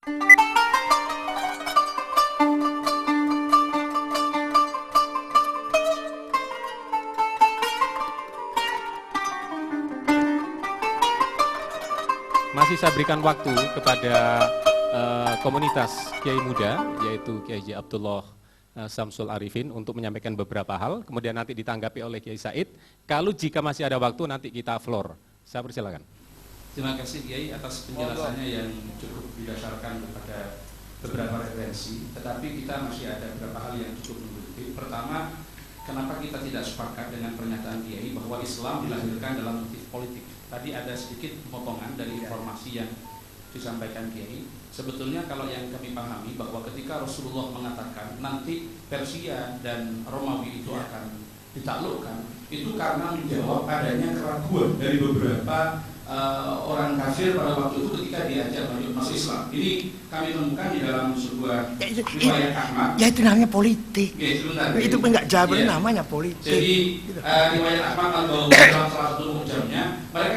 Masih saya berikan waktu kepada komunitas Kiai Muda, yaitu Kiai Haji Abdullah Samsul Arifin untuk menyampaikan beberapa hal, kemudian nanti ditanggapi oleh Kiai Said. Kalau jika masih ada waktu, nanti kita floor. Saya persilakan. Terima kasih Kiai atas penjelasannya yang cukup didasarkan kepada beberapa referensi, tetapi kita masih ada beberapa hal yang cukup mengikuti. Pertama, kenapa kita tidak sepakat dengan pernyataan Kiai bahwa Islam dilahirkan dalam motif politik? Tadi ada sedikit potongan dari informasi yang disampaikan Kiai. Sebetulnya kalau yang kami pahami bahwa ketika Rasulullah mengatakan nanti Persia dan Romawi itu akan ditaklukkan, itu karena menjawab adanya keraguan dari beberapa orang kafir pada waktu itu ketika diajak masuk Islam. Ini kami temukan di dalam sebuah riwayat Ahmad. Ya itu namanya politik. Ya, itu enggak jabir, namanya politik. Jadi riwayat Ahmad al-Bawi dalam salah satu ucapnya, mereka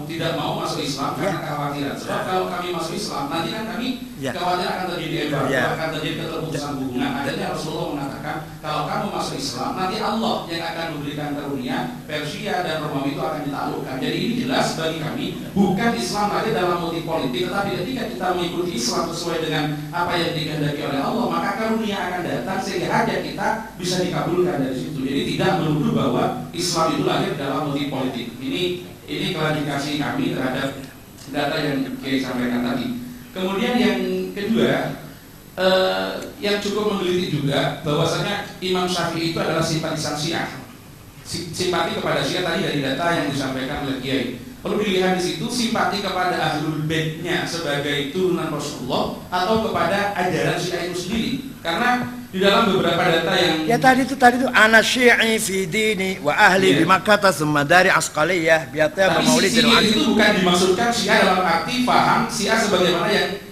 tidak mau masuk Islam karena kekhawatiran. Sebab kalau kami masuk Islam, nanti kan kami khawatir akan terjadi embargo, akan terjadi keterputusan hubungan. Adanya Rasulullah mengatakan, kalau kamu masuk Islam, nanti Allah yang akan memberikan karunia, Persia dan Romawi itu akan ditaklukkan. Jadi ini jelas bagi kami, bukan Islam lagi dalam motif politik, tetapi ketika kita mengikuti Islam sesuai dengan apa yang dikehendaki oleh Allah, maka karunia akan datang sehingga hajat kita bisa dikabulkan dari situ. Jadi tidak menuduh bahwa Islam itu lahir dalam motif politik. Ini klarifikasi kami terhadap data yang Kiai sampaikan tadi. Kemudian yang kedua, yang cukup menggelitik juga bahwasanya Imam Syafi'i itu adalah simpatisan Syiah. Simpati kepada Syiah tadi dari data yang disampaikan oleh Kiai. Perlu dilihat di situ simpati kepada Ahlul Baitnya sebagai turunan Rasulullah atau kepada ajaran Syiah itu sendiri. Karena di dalam beberapa data yang tadi itu ana syi'i fi dini wa ahli bi Makkah tsumma dari Asqaliyah biatnya maulid itu bukan dimaksudkan Syiah dalam arti paham Syiah sebagaimana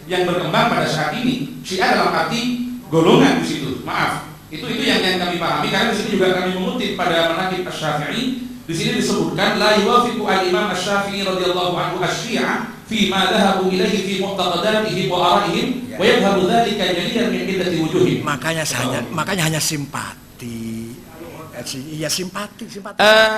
yang berkembang pada saat ini. Syiah dalam arti golongan di situ. Maaf. Itu yang kami pahami karena di sini juga kami mengutip pada Manaqib Asy-Syafi'i. Di sini disebutkan la yuwafiqu al-Imam Asy-Syafi'i radhiyallahu anhu asy-Syi'a fi ma dhahabu ilaihi fi mu'taqadatihim wa ara'ihim wa yadhhabu dzalika jaliyan min iddati wujuhin. Makanya hanya simpati. Iya simpati.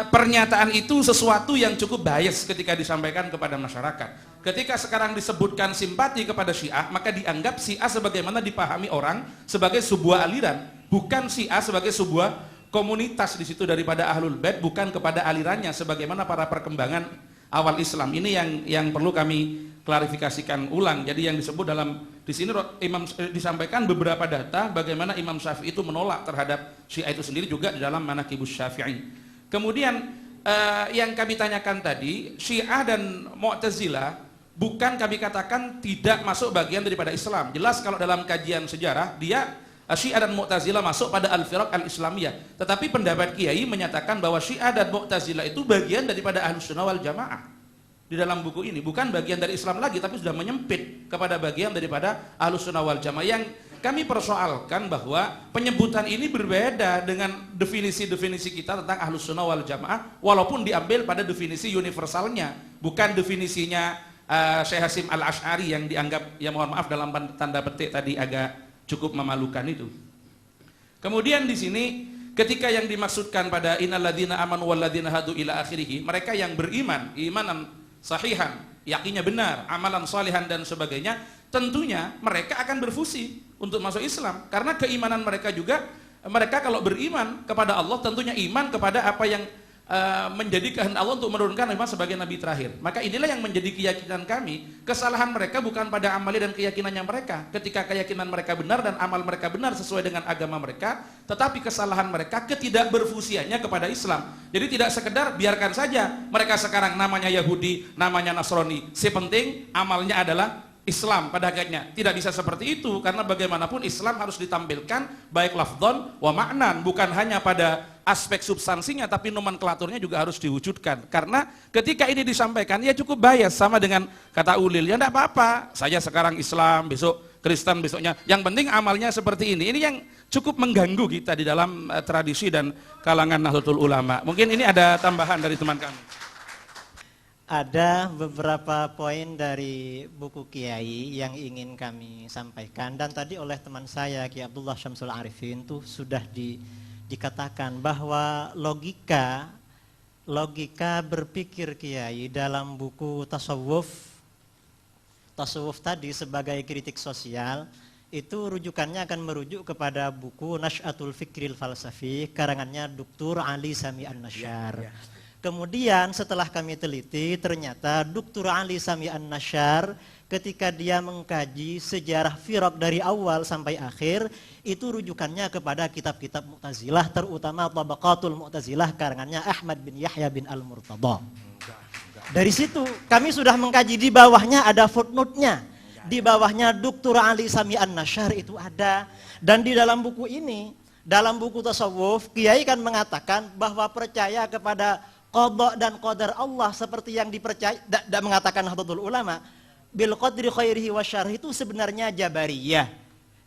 Pernyataan itu sesuatu yang cukup bias ketika disampaikan kepada masyarakat. Ketika sekarang disebutkan simpati kepada Syiah, maka dianggap Syiah sebagaimana dipahami orang sebagai sebuah aliran, bukan Syiah sebagai sebuah komunitas di situ daripada Ahlul Bait, bukan kepada alirannya sebagaimana para perkembangan awal Islam. Ini yang perlu kami klarifikasikan ulang. Jadi yang disebut dalam di sini Imam disampaikan beberapa data bagaimana Imam Syafi'i itu menolak terhadap Syiah itu sendiri juga di dalam Manaqibus Syafi'i. Kemudian yang kami tanyakan tadi, Syiah dan Mu'tazilah bukan kami katakan tidak masuk bagian daripada Islam. Jelas kalau dalam kajian sejarah dia Syiah dan Mu'tazilah masuk pada al-firaq al-islamiyah. Tetapi pendapat Kiai menyatakan bahwa Syiah dan Mu'tazilah itu bagian daripada Ahlussunnah wal Jamaah. Di dalam buku ini bukan bagian dari Islam lagi, tapi sudah menyempit kepada bagian daripada Ahlussunnah wal Jamaah. Yang kami persoalkan bahwa penyebutan ini berbeda dengan definisi-definisi kita tentang Ahlussunnah wal Jamaah, walaupun diambil pada definisi universalnya, bukan definisinya Syekh Hasim Al-Asy'ari yang dianggap, ya mohon maaf dalam tanda petik tadi agak cukup memalukan itu. Kemudian di sini ketika yang dimaksudkan pada innalladzina amanu walladzina hadu ila akhirih, mereka yang beriman, imanan sahihan, yakinnya benar, amalan salihan dan sebagainya, tentunya mereka akan berfusi untuk masuk Islam karena keimanan mereka juga, mereka kalau beriman kepada Allah tentunya iman kepada apa yang menjadi kehendak Allah untuk menurunkan Muhammad sebagai nabi terakhir. Maka inilah yang menjadi keyakinan kami. Kesalahan mereka bukan pada amali dan keyakinannya mereka. Ketika keyakinan mereka benar dan amal mereka benar sesuai dengan agama mereka, tetapi kesalahan mereka ketidakberfusiannya kepada Islam. Jadi tidak sekedar biarkan saja mereka sekarang namanya Yahudi, namanya Nasrani. Sepenting amalnya adalah Islam pada hakikatnya. Tidak bisa seperti itu karena bagaimanapun Islam harus ditampilkan baik lafdhon wa ma'nan, bukan hanya pada aspek substansinya tapi nomenklaturnya juga harus diwujudkan. Karena ketika ini disampaikan ya cukup bias sama dengan kata Ulil, ya enggak apa-apa. Saya sekarang Islam, besok Kristen, besoknya. Yang penting amalnya seperti ini. Ini yang cukup mengganggu kita di dalam tradisi dan kalangan Nahdlatul Ulama. Mungkin ini ada tambahan dari teman kami. Ada beberapa poin dari buku Kiai yang ingin kami sampaikan, dan tadi oleh teman saya Kiai Abdullah Syamsul Arifin itu sudah dikatakan bahwa logika berpikir Kiai dalam buku tasawuf tadi sebagai kritik sosial itu rujukannya akan merujuk kepada buku Nash'atul Fikril Falsafi karangannya Dr. Ali Sami An-Nasyar. Kemudian setelah kami teliti, ternyata Dr. Ali Sami An-Nasyar ketika dia mengkaji sejarah firaq dari awal sampai akhir, itu rujukannya kepada kitab-kitab Mu'tazilah, terutama Tabaqatul Mu'tazilah karangannya Ahmad bin Yahya bin Al-Murtada. Dari situ kami sudah mengkaji, di bawahnya ada footnote-nya. Di bawahnya Dr. Ali Sami An-Nasyar itu ada. Dan di dalam buku ini, dalam buku tasawuf, Kiai kan mengatakan bahwa percaya kepada qada dan qadar Allah seperti yang dipercaya, dan mengatakan Nahdlatul Ulama bil qadri khairihi wa syarrihi itu sebenarnya Jabariyah.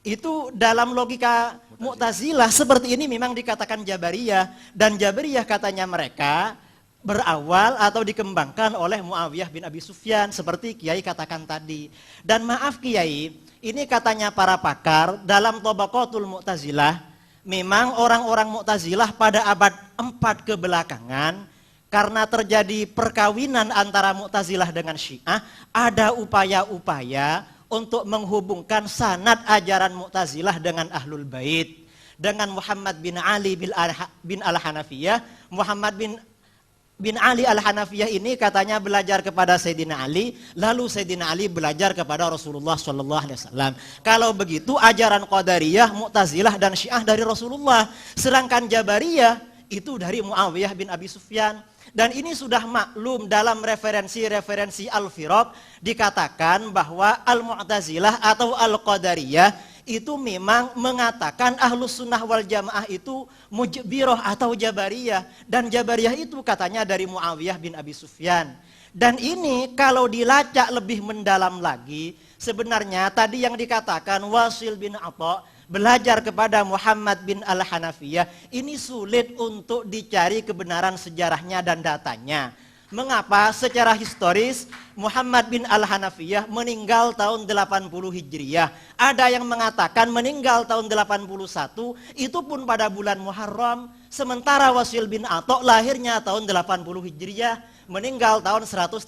Itu dalam logika Mu'tazilah seperti ini memang dikatakan Jabariyah, dan Jabariyah katanya mereka berawal atau dikembangkan oleh Muawiyah bin Abi Sufyan seperti Kiai katakan tadi. Dan maaf Kiai, ini katanya para pakar dalam Tabaqatul Mu'tazilah, memang orang-orang Mu'tazilah pada abad 4 kebelakangan karena terjadi perkawinan antara Mu'tazilah dengan Syiah, ada upaya-upaya untuk menghubungkan sanad ajaran Mu'tazilah dengan Ahlul Bait, dengan Muhammad bin Ali bin Al-Hanafiyah. Muhammad bin Ali Al-Hanafiyah ini katanya belajar kepada Sayyidina Ali, lalu Sayyidina Ali belajar kepada Rasulullah SAW. Kalau begitu ajaran Qadariyah, Mu'tazilah dan Syiah dari Rasulullah, sedangkan Jabariyah itu dari Muawiyah bin Abi Sufyan. Dan ini sudah maklum dalam referensi-referensi Al-Firaq, dikatakan bahwa Al-Mu'tazilah atau Al-Qadariyah itu memang mengatakan Ahlus Sunnah wal Jamaah itu Mujbirah atau Jabariyah. Dan Jabariyah itu katanya dari Muawiyah bin Abi Sufyan. Dan ini kalau dilacak lebih mendalam lagi, sebenarnya tadi yang dikatakan Wasil bin Atha belajar kepada Muhammad bin Al-Hanafiyah, ini sulit untuk dicari kebenaran sejarahnya dan datanya. Mengapa? Secara historis Muhammad bin Al-Hanafiyah meninggal tahun 80 Hijriyah. Ada yang mengatakan meninggal tahun 81, itu pun pada bulan Muharram. Sementara Wasil bin Atha lahirnya tahun 80 Hijriyah, meninggal tahun 130.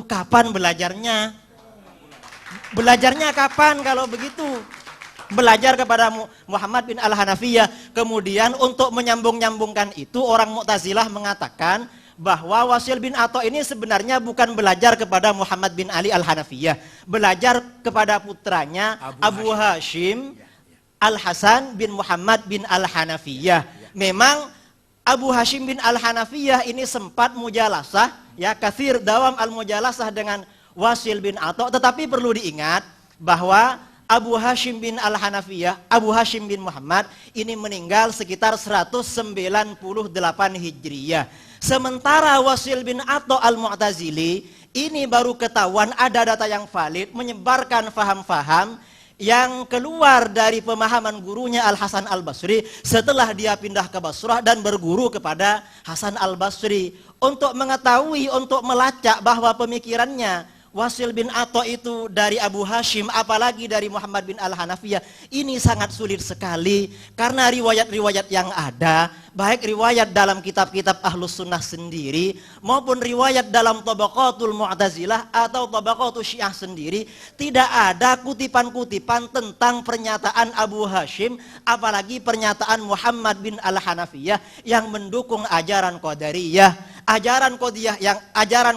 Kapan belajarnya? Belajarnya kapan kalau begitu? Belajar kepada Muhammad bin Al-Hanafiyah. Kemudian untuk menyambung-nyambungkan itu, orang Mu'tazilah mengatakan bahwa Wasil bin Atha ini sebenarnya bukan belajar kepada Muhammad bin Ali Al-Hanafiyah, belajar kepada putranya Abu Hashim Al-Hasan bin Muhammad bin Al-Hanafiyah. Memang Abu Hashim bin Al-Hanafiyah ini sempat mujalasah, ya, kathir dawam al-mujalasah dengan Wasil bin Atha, tetapi perlu diingat bahwa Abu Hashim bin Al-Hanafiyah, Abu Hashim bin Muhammad ini meninggal sekitar 198 Hijriyah. Sementara Wasil bin Atha Al-Mu'tazili ini baru ketahuan ada data yang valid, menyebarkan faham-faham yang keluar dari pemahaman gurunya Al-Hasan Al-Basri setelah dia pindah ke Basrah dan berguru kepada Hasan Al-Basri. Untuk mengetahui, untuk melacak bahwa pemikirannya Wasil bin Atha itu dari Abu Hashim, apalagi dari Muhammad bin Al-Hanafiyah, ini sangat sulit sekali. Karena riwayat-riwayat yang ada, baik riwayat dalam kitab-kitab Ahlus Sunnah sendiri, maupun riwayat dalam Tabaqatul Mu'tazilah atau Tabaqatul Syiah sendiri, tidak ada kutipan-kutipan tentang pernyataan Abu Hashim, apalagi pernyataan Muhammad bin Al-Hanafiyah yang mendukung ajaran Qadariyah. Ajaran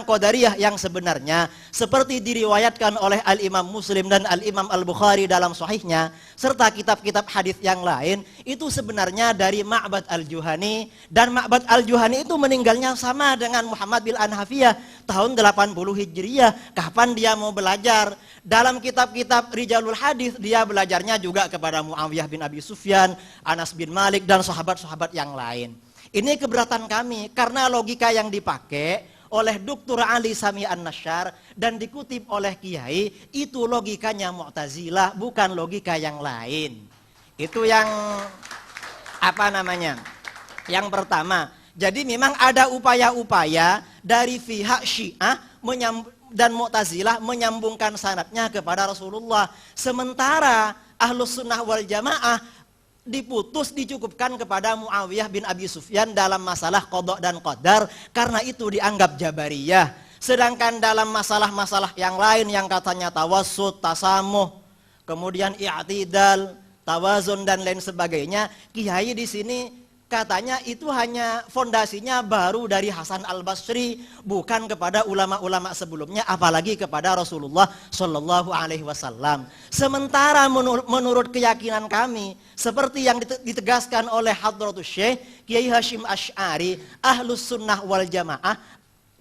Qadariyah yang sebenarnya seperti diriwayatkan oleh Al-Imam Muslim dan Al-Imam Al-Bukhari dalam sahihnya, serta kitab-kitab hadis yang lain, itu sebenarnya dari Ma'bad Al-Juhani. Dan Ma'bad Al-Juhani itu meninggalnya sama dengan Muhammad bin Al-Hanafiyah tahun 80 Hijriyah. Kapan dia mau belajar? Dalam kitab-kitab Rijalul Hadis dia belajarnya juga kepada Muawiyah bin Abi Sufyan, Anas bin Malik dan sahabat-sahabat yang lain. Ini keberatan kami karena logika yang dipakai oleh Dr. Ali Sami An-Nasyar dan dikutip oleh Kiai itu logikanya Mu'tazilah, bukan logika yang lain. Itu yang apa namanya? Yang pertama. Jadi memang ada upaya-upaya dari pihak Syiah dan Mu'tazilah menyambungkan sanadnya kepada Rasulullah. Sementara Ahlus Sunnah wal Jamaah dicukupkan kepada Muawiyah bin Abi Sufyan dalam masalah qada dan qadar, karena itu dianggap Jabariyah. Sedangkan dalam masalah-masalah yang lain yang katanya tawassut, tasamuh, kemudian i'tidal, tawazun dan lain sebagainya, Kiai di sini katanya itu hanya fondasinya baru dari Hasan Al-Basri, bukan kepada ulama-ulama sebelumnya, apalagi kepada Rasulullah Shallallahu Alaihi Wasallam. Sementara menurut keyakinan kami, seperti yang ditegaskan oleh Hadratus Syekh Kiai Hashim Asy'ari, Ahlus Sunnah wal Jamaah,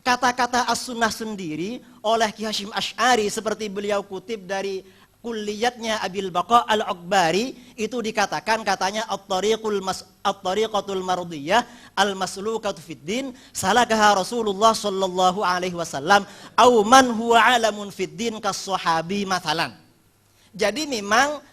kata-kata as-sunnah sendiri oleh Kiai Hashim Asy'ari seperti beliau kutip dari kulliyatnya Abil Baqa Al-Akbari, itu dikatakan katanya at-tariqatul mardiyah al-maslukatu fid din salakaha Rasulullah sallallahu alaihi wasallam au man huwa alamun fid din kas-sahabi mathalan. Jadi memang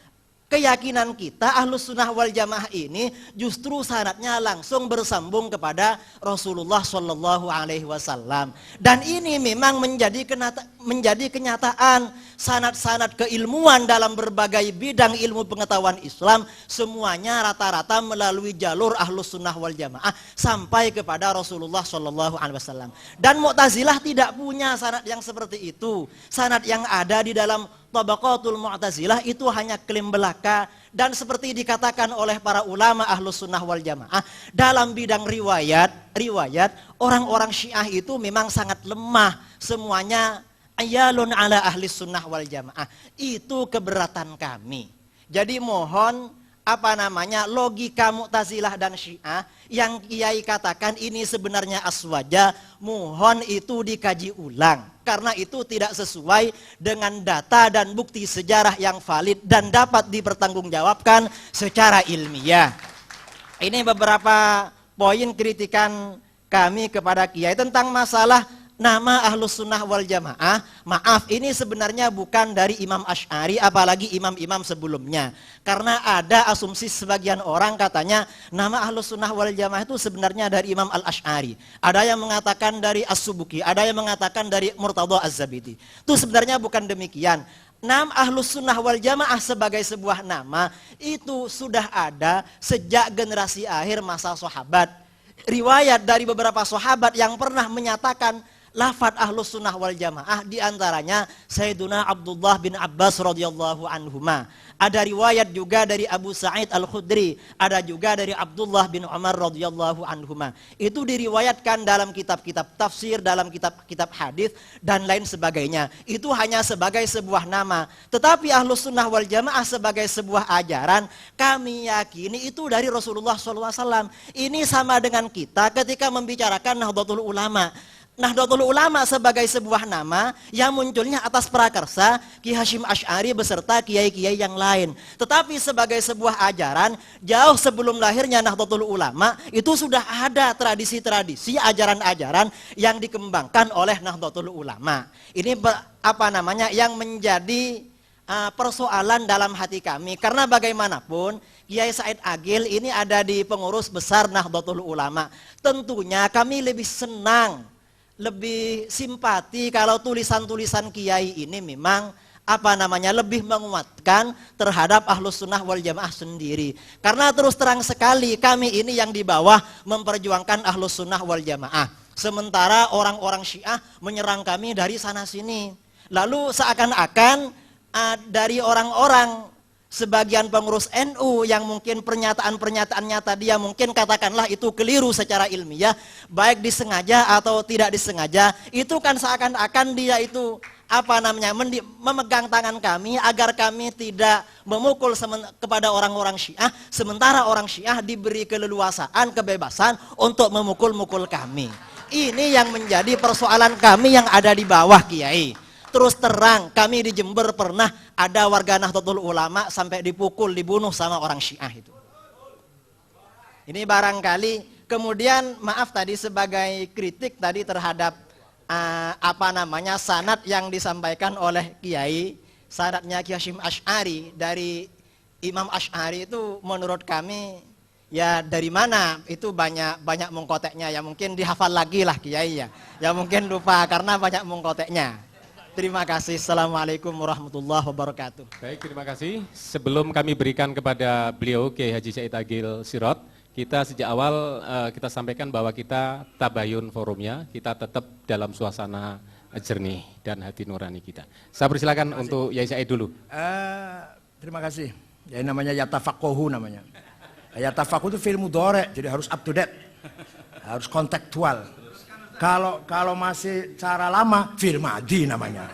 keyakinan kita Ahlus Sunnah wal Jamaah ini justru sanadnya langsung bersambung kepada Rasulullah Shallallahu Alaihi Wasallam, dan ini memang menjadi kenyataan. Sanad-sanad keilmuan dalam berbagai bidang ilmu pengetahuan Islam semuanya rata-rata melalui jalur Ahlus Sunnah wal Jamaah sampai kepada Rasulullah Shallallahu Alaihi Wasallam. Dan Mu'tazilah tidak punya sanad yang seperti itu. Sanad yang ada di dalam Tabaqatul Mu'tazilah itu hanya klaim belaka, dan seperti dikatakan oleh para ulama Ahlus Sunnah wal Jamaah dalam bidang riwayat orang-orang Syiah itu memang sangat lemah, semuanya ayalun ala ahli sunnah wal jamaah. Itu keberatan kami. Jadi mohon logika Mu'tazilah dan Syiah yang Kiai katakan ini sebenarnya aswaja, mohon itu dikaji ulang, karena itu tidak sesuai dengan data dan bukti sejarah yang valid dan dapat dipertanggungjawabkan secara ilmiah. Ini beberapa poin kritikan kami kepada Kiai tentang masalah nama Ahlus Sunnah wal Jamaah. Maaf, ini sebenarnya bukan dari Imam Asy'ari apalagi imam-imam sebelumnya. Karena ada asumsi sebagian orang katanya nama Ahlus Sunnah wal Jamaah itu sebenarnya dari Imam Al-Asy'ari. Ada yang mengatakan dari As-Subuki, ada yang mengatakan dari Murtadha Az-Zabidi. Itu sebenarnya bukan demikian. Nama Ahlus Sunnah wal Jamaah sebagai sebuah nama itu sudah ada sejak generasi akhir masa sahabat. Riwayat dari beberapa sahabat yang pernah menyatakan lafadz Ahlus Sunnah wal Jamaah, diantaranya Sayyiduna Abdullah bin Abbas radhiyallahu anhuma. Ada riwayat juga dari Abu Sa'id Al-Khudri, ada juga dari Abdullah bin Umar radhiyallahu anhuma. Itu diriwayatkan dalam kitab-kitab tafsir, dalam kitab-kitab hadis dan lain sebagainya. Itu hanya sebagai sebuah nama. Tetapi Ahlus Sunnah wal Jamaah sebagai sebuah ajaran, kami yakini itu dari Rasulullah SAW. Ini sama dengan kita ketika membicarakan Nahdlatul Ulama. Nahdlatul Ulama sebagai sebuah nama yang munculnya atas prakarsa Ki Hashim Asy'ari beserta kiai-kiai yang lain. Tetapi sebagai sebuah ajaran, jauh sebelum lahirnya Nahdlatul Ulama itu sudah ada tradisi-tradisi, ajaran-ajaran yang dikembangkan oleh Nahdlatul Ulama. Ini yang menjadi persoalan dalam hati kami, karena bagaimanapun Kiai Said Agil ini ada di pengurus besar Nahdlatul Ulama. Tentunya kami lebih senang, lebih simpati kalau tulisan-tulisan Kiai ini memang lebih menguatkan terhadap Ahlus Sunnah wal Jamaah sendiri. Karena terus terang sekali kami ini yang di bawah memperjuangkan Ahlus Sunnah wal Jamaah. Sementara orang-orang Syiah menyerang kami dari sana sini. Lalu seakan-akan dari orang-orang sebagian pengurus NU yang mungkin pernyataan-pernyataannya tadi yang mungkin katakanlah itu keliru secara ilmiah, baik disengaja atau tidak disengaja, itu kan seakan-akan dia itu memegang tangan kami agar kami tidak memukul kepada orang-orang Syiah, sementara orang Syiah diberi keleluasaan, kebebasan untuk memukul-mukul kami. Ini yang menjadi persoalan kami yang ada di bawah, Kiai. Terus terang, kami di Jember pernah ada warga Nahdlatul Ulama sampai dipukul, dibunuh sama orang Syiah itu. Ini barangkali, kemudian maaf tadi sebagai kritik tadi terhadap sanad yang disampaikan oleh Kiai, sanadnya Ki Hashim Asy'ari dari Imam Asy'ari itu menurut kami Ya dari mana itu banyak mengkoteknya ya, mungkin dihafal lagi lah Kiai ya. Ya mungkin lupa karena banyak mengkoteknya. Terima kasih. Assalamualaikum warahmatullahi wabarakatuh. Baik, terima kasih. Sebelum kami berikan kepada beliau Kiai Haji Said Agil Sirot, kita sejak awal kita sampaikan bahwa kita tabayun forumnya, kita tetap dalam suasana jernih dan hati nurani kita. Saya persilakan untuk Yai Said dulu. Terima kasih. Ya namanya yatafaqahu namanya. Yatafaqahu itu fi'il mudhari', jadi harus up to date. Harus kontekstual. Kalau masih cara lama, fi'il madhi namanya.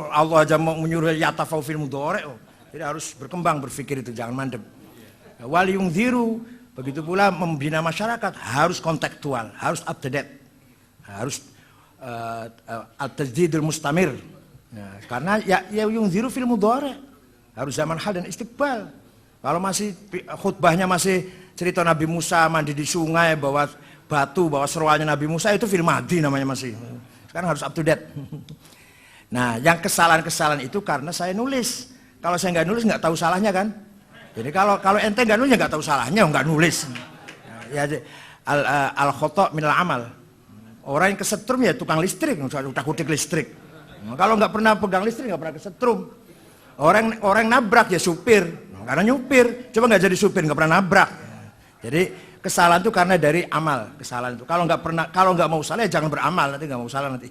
Allah aja mau menyuruh yatafaqahu fi'il mudhari'. Jadi harus berkembang berpikir itu, jangan mandep. Wal yungziru, begitu pula membina masyarakat harus kontekstual, harus up to date. Harus at-tajdidul mustamir. Nah, karena ya yungziru fi'il mudhari'. Harus zaman hal dan istiqbal. Kalau masih khutbahnya masih cerita Nabi Musa mandi di sungai, bawa batu, bawa seruannya Nabi Musa, itu film madi namanya masih. Sekarang harus up to date. Nah, yang kesalahan-kesalahan itu karena saya nulis. Kalau saya nggak nulis nggak tahu salahnya kan. Jadi kalau ente nggak nulis nggak tahu salahnya, nggak nulis. Ya, al khoto minal amal. Orang yang kesetrum ya tukang listrik, udah kutik listrik. Kalau nggak pernah pegang listrik nggak pernah kesetrum. Orang nabrak ya supir. Karena nyupir, coba nggak jadi supir, nggak pernah nabrak. Jadi kesalahan itu karena dari amal, kesalahan itu. Kalau nggak mau salah ya jangan beramal, nanti nggak mau salah nanti.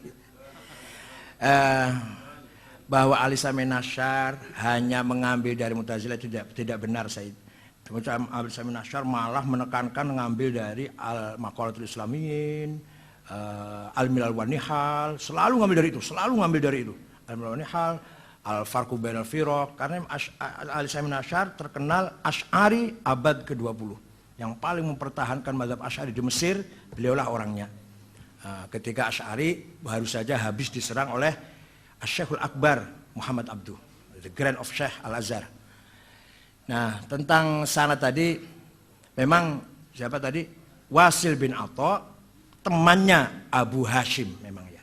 Bahwa Ali Sami Nasyar hanya mengambil dari Mu'tazilah itu tidak benar, Said. Kemudian Ali Sami Nasyar malah menekankan mengambil dari Al-Maqalatul Islamiyin, Al-Milal wa Nihal, selalu ngambil dari itu, Al-Milal wa Nihal, Al-Farqu Bainal Firaq, karena Ali Sami Nasyar terkenal Asy'ari abad ke-20 yang paling mempertahankan mazhab Asy'ari di Mesir, beliaulah orangnya. Ketika Asy'ari baru saja habis diserang oleh Asy-Syekhul Akbar Muhammad Abduh, the Grand of Syekh Al-Azhar. Nah, tentang sana tadi memang siapa tadi? Wasil bin Atha, temannya Abu Hashim memang ya.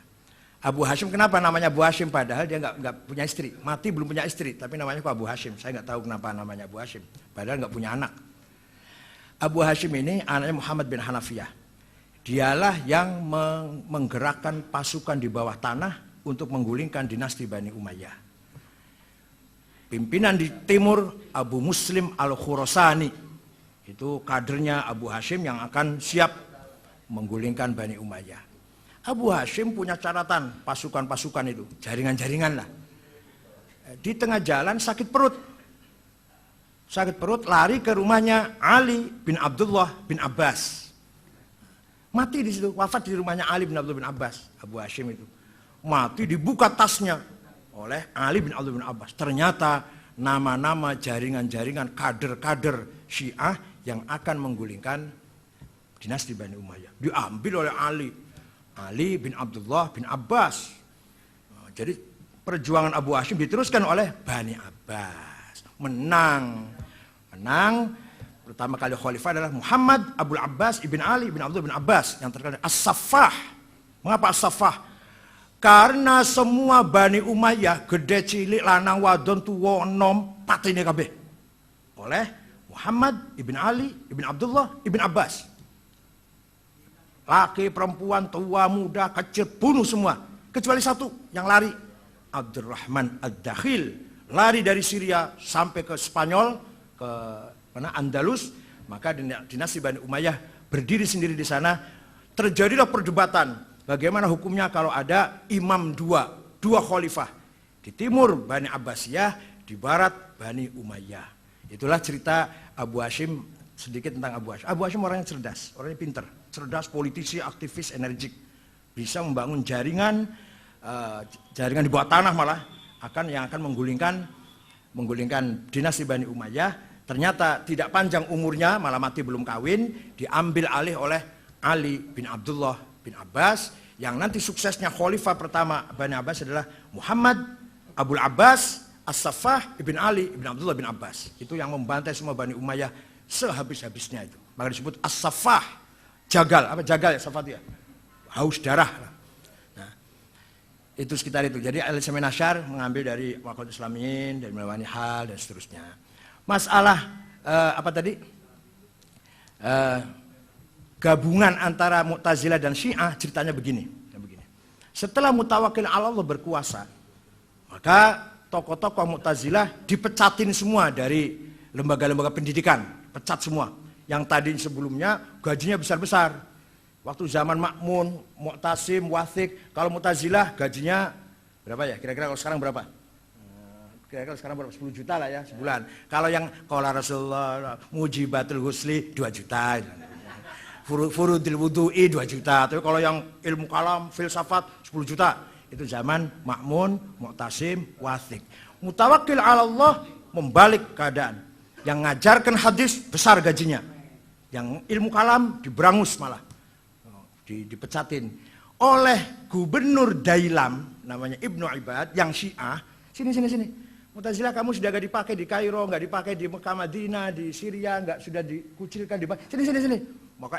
Abu Hashim, kenapa namanya Abu Hashim padahal dia nggak punya istri, mati belum punya istri, tapi namanya kok Abu Hashim. Saya nggak tahu kenapa namanya Abu Hashim, padahal nggak punya anak. Abu Hashim ini anaknya Muhammad bin Hanafiyah. Dialah yang menggerakkan pasukan di bawah tanah untuk menggulingkan dinasti Bani Umayyah. Pimpinan di timur Abu Muslim Al-Khurasani, itu kadernya Abu Hashim yang akan siap menggulingkan Bani Umayyah. Abu Hashim punya catatan pasukan-pasukan itu, jaringan-jaringan lah. Di tengah jalan sakit perut, lari ke rumahnya Ali bin Abdullah bin Abbas. Mati di situ, wafat di rumahnya Ali bin Abdullah bin Abbas. Abu Hashim itu mati, dibuka tasnya oleh Ali bin Abdullah bin Abbas. Ternyata nama-nama jaringan-jaringan kader-kader Syiah yang akan menggulingkan dinasti Bani Umayyah diambil oleh Ali bin Abdullah bin Abbas. Jadi perjuangan Abu Hashim diteruskan oleh Bani Abbas. Menang. Pertama kali khalifah adalah Muhammad Abul Abbas ibn Ali bin Abdullah bin Abbas yang terkenal As-Saffah. Mengapa As-Saffah? Karena semua Bani Umayyah gede cilik lanang wadon tuwa enom patine kabeh oleh Muhammad ibn Ali ibn Abdullah ibn Abbas. Laki, perempuan, tua, muda, kecil, bunuh semua. Kecuali satu yang lari. Abdurrahman Ad-Dakhil. Lari dari Syria sampai ke Spanyol, ke Andalus. Maka dinasti Bani Umayyah berdiri sendiri di sana. Terjadilah perdebatan. Bagaimana hukumnya kalau ada imam dua khalifah. Di timur Bani Abbasiyah, di barat Bani Umayyah. Itulah cerita Abu Hashim, sedikit tentang Abu Hashim. Abu Hashim orangnya cerdas, orangnya pinter. Cerdas, politisi, aktivis, energik, bisa membangun jaringan di bawah tanah malah yang akan menggulingkan dinasti Bani Umayyah. Ternyata tidak panjang umurnya, malah mati belum kawin, diambil alih oleh Ali bin Abdullah bin Abbas, yang nanti suksesnya khalifah pertama Bani Abbas adalah Muhammad Abul Abbas As-Saffah ibn Ali ibn Abdullah bin Abbas. Itu yang membantai semua Bani Umayyah sehabis-habisnya itu. Maka disebut As-Saffah. Jagal ya Safat ya? Haus darah. Nah, itu sekitar itu. Jadi Ali Sami Nasyar mengambil dari Maqalatul Islamiyin, dari Milal wa Nihal dan seterusnya. Masalah apa tadi? gabungan antara Mu'tazilah dan Syiah ceritanya begini. Setelah Mutawakkil 'ala Allah berkuasa, maka tokoh-tokoh Mu'tazilah dipecatin semua dari lembaga-lembaga pendidikan, pecat semua. Yang tadi sebelumnya gajinya besar-besar. Waktu zaman Ma'mun, Mu'tasim, Wathiq, kalau Mu'tazilah gajinya berapa ya? Kira-kira kalau sekarang berapa? Kira-kira sekarang berapa? 10 juta lah ya sebulan. Kalau yang qala Rasulullah mujibatul husli 2 juta. Furudil wudu'i 2 juta. Tapi kalau yang ilmu kalam, filsafat 10 juta. Itu zaman Ma'mun, Mu'tasim, Wathiq. Mutawakkil 'ala Allah membalik keadaan. Yang ngajarkan hadis besar gajinya. Yang ilmu kalam diberangus malah. Dipecatin. Oleh gubernur Dailam, namanya Ibnu Ibad, yang Syiah. Sini. Mu'tazilah kamu sudah gak dipakai di Kairo, gak dipakai di Mekah Madinah, di Syria, gak sudah dikucilkan di sini. Maka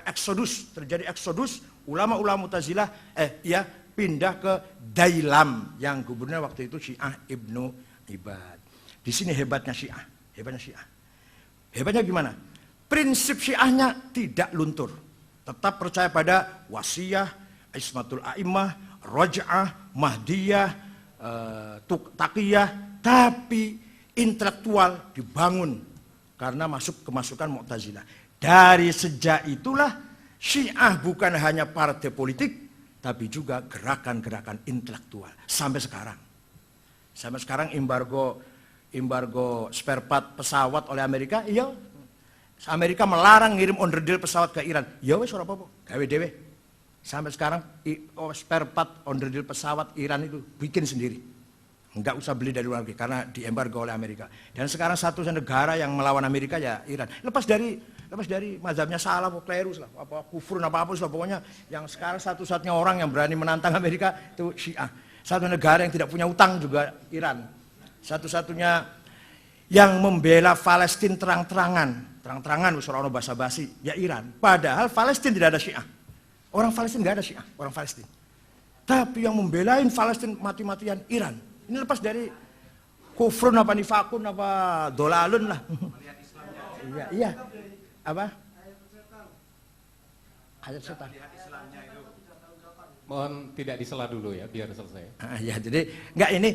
terjadi eksodus, ulama-ulama Mu'tazilah pindah ke Dailam yang gubernur waktu itu Syiah Ibnu Ibad. Di sini hebatnya Syiah. Hebatnya gimana? Prinsip Syiahnya tidak luntur. Tetap percaya pada wasiyah, ismatul a'immah, raj'ah, mahdiyah, taqiyah, tapi intelektual dibangun karena kemasukan Mu'tazilah. Dari sejak itulah Syiah bukan hanya partai politik, tapi juga gerakan-gerakan intelektual. Sampai sekarang embargo spare part pesawat oleh Amerika, iya. Amerika melarang ngirim onderdil pesawat ke Iran. Ya wes ora apa-apa, gawe dhewe. Sampai sekarang spare part onderdil pesawat Iran itu bikin sendiri. Enggak usah beli dari luar negeri karena diembargo oleh Amerika. Dan sekarang satu-satunya negara yang melawan Amerika ya Iran. Lepas dari mazhabnya salah, klerus lah, kufur lah pokoknya yang sekarang satu-satunya orang yang berani menantang Amerika itu Syiah. Satu negara yang tidak punya utang juga Iran. Satu-satunya yang membela Palestina terang-terangan usul ono basa-basi ya Iran. Padahal Palestina tidak ada Syiah. Orang Palestina enggak ada Syiah, orang Palestina. Tapi yang membelain Palestina mati-matian Iran. Ini lepas dari kufrun apa nifakun apa dolalun lah. Iya. Apa? Ayat setan. Mohon tidak disela dulu ya, biar selesai. Ya, jadi enggak ini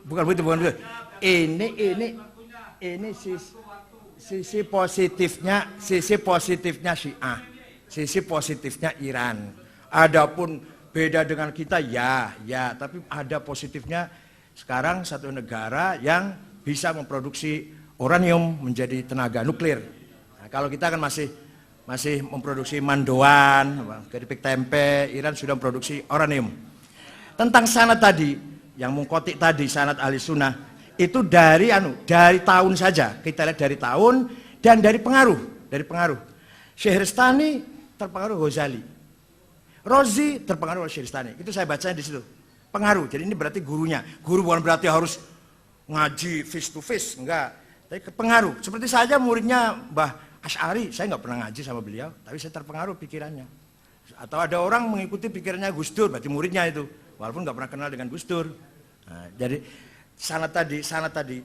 bukan begitu. Ini sisi positifnya Syiah, sisi positifnya Iran. Adapun beda dengan kita ya, tapi ada positifnya sekarang satu negara yang bisa memproduksi uranium menjadi tenaga nuklir. Nah, kalau kita kan masih memproduksi mandoan, keripik tempe, Iran sudah memproduksi uranium. Tentang sanad tadi, yang mengkotik tadi sanad ahli sunnah, itu dari tahun saja, kita lihat dari tahun dan dari pengaruh. Syehristani terpengaruh Ghazali, Rozi terpengaruh oleh Syehristani. Itu saya baca di situ. Pengaruh. Jadi ini berarti gurunya. Guru bukan berarti harus ngaji face to face, enggak. Tapi pengaruh. Seperti saja muridnya Mbah Asy'ari, saya nggak pernah ngaji sama beliau, tapi saya terpengaruh pikirannya. Atau ada orang mengikuti pikirannya Gus Dur, berarti muridnya itu, walaupun nggak pernah kenal dengan Gus Dur. Nah, jadi sanad tadi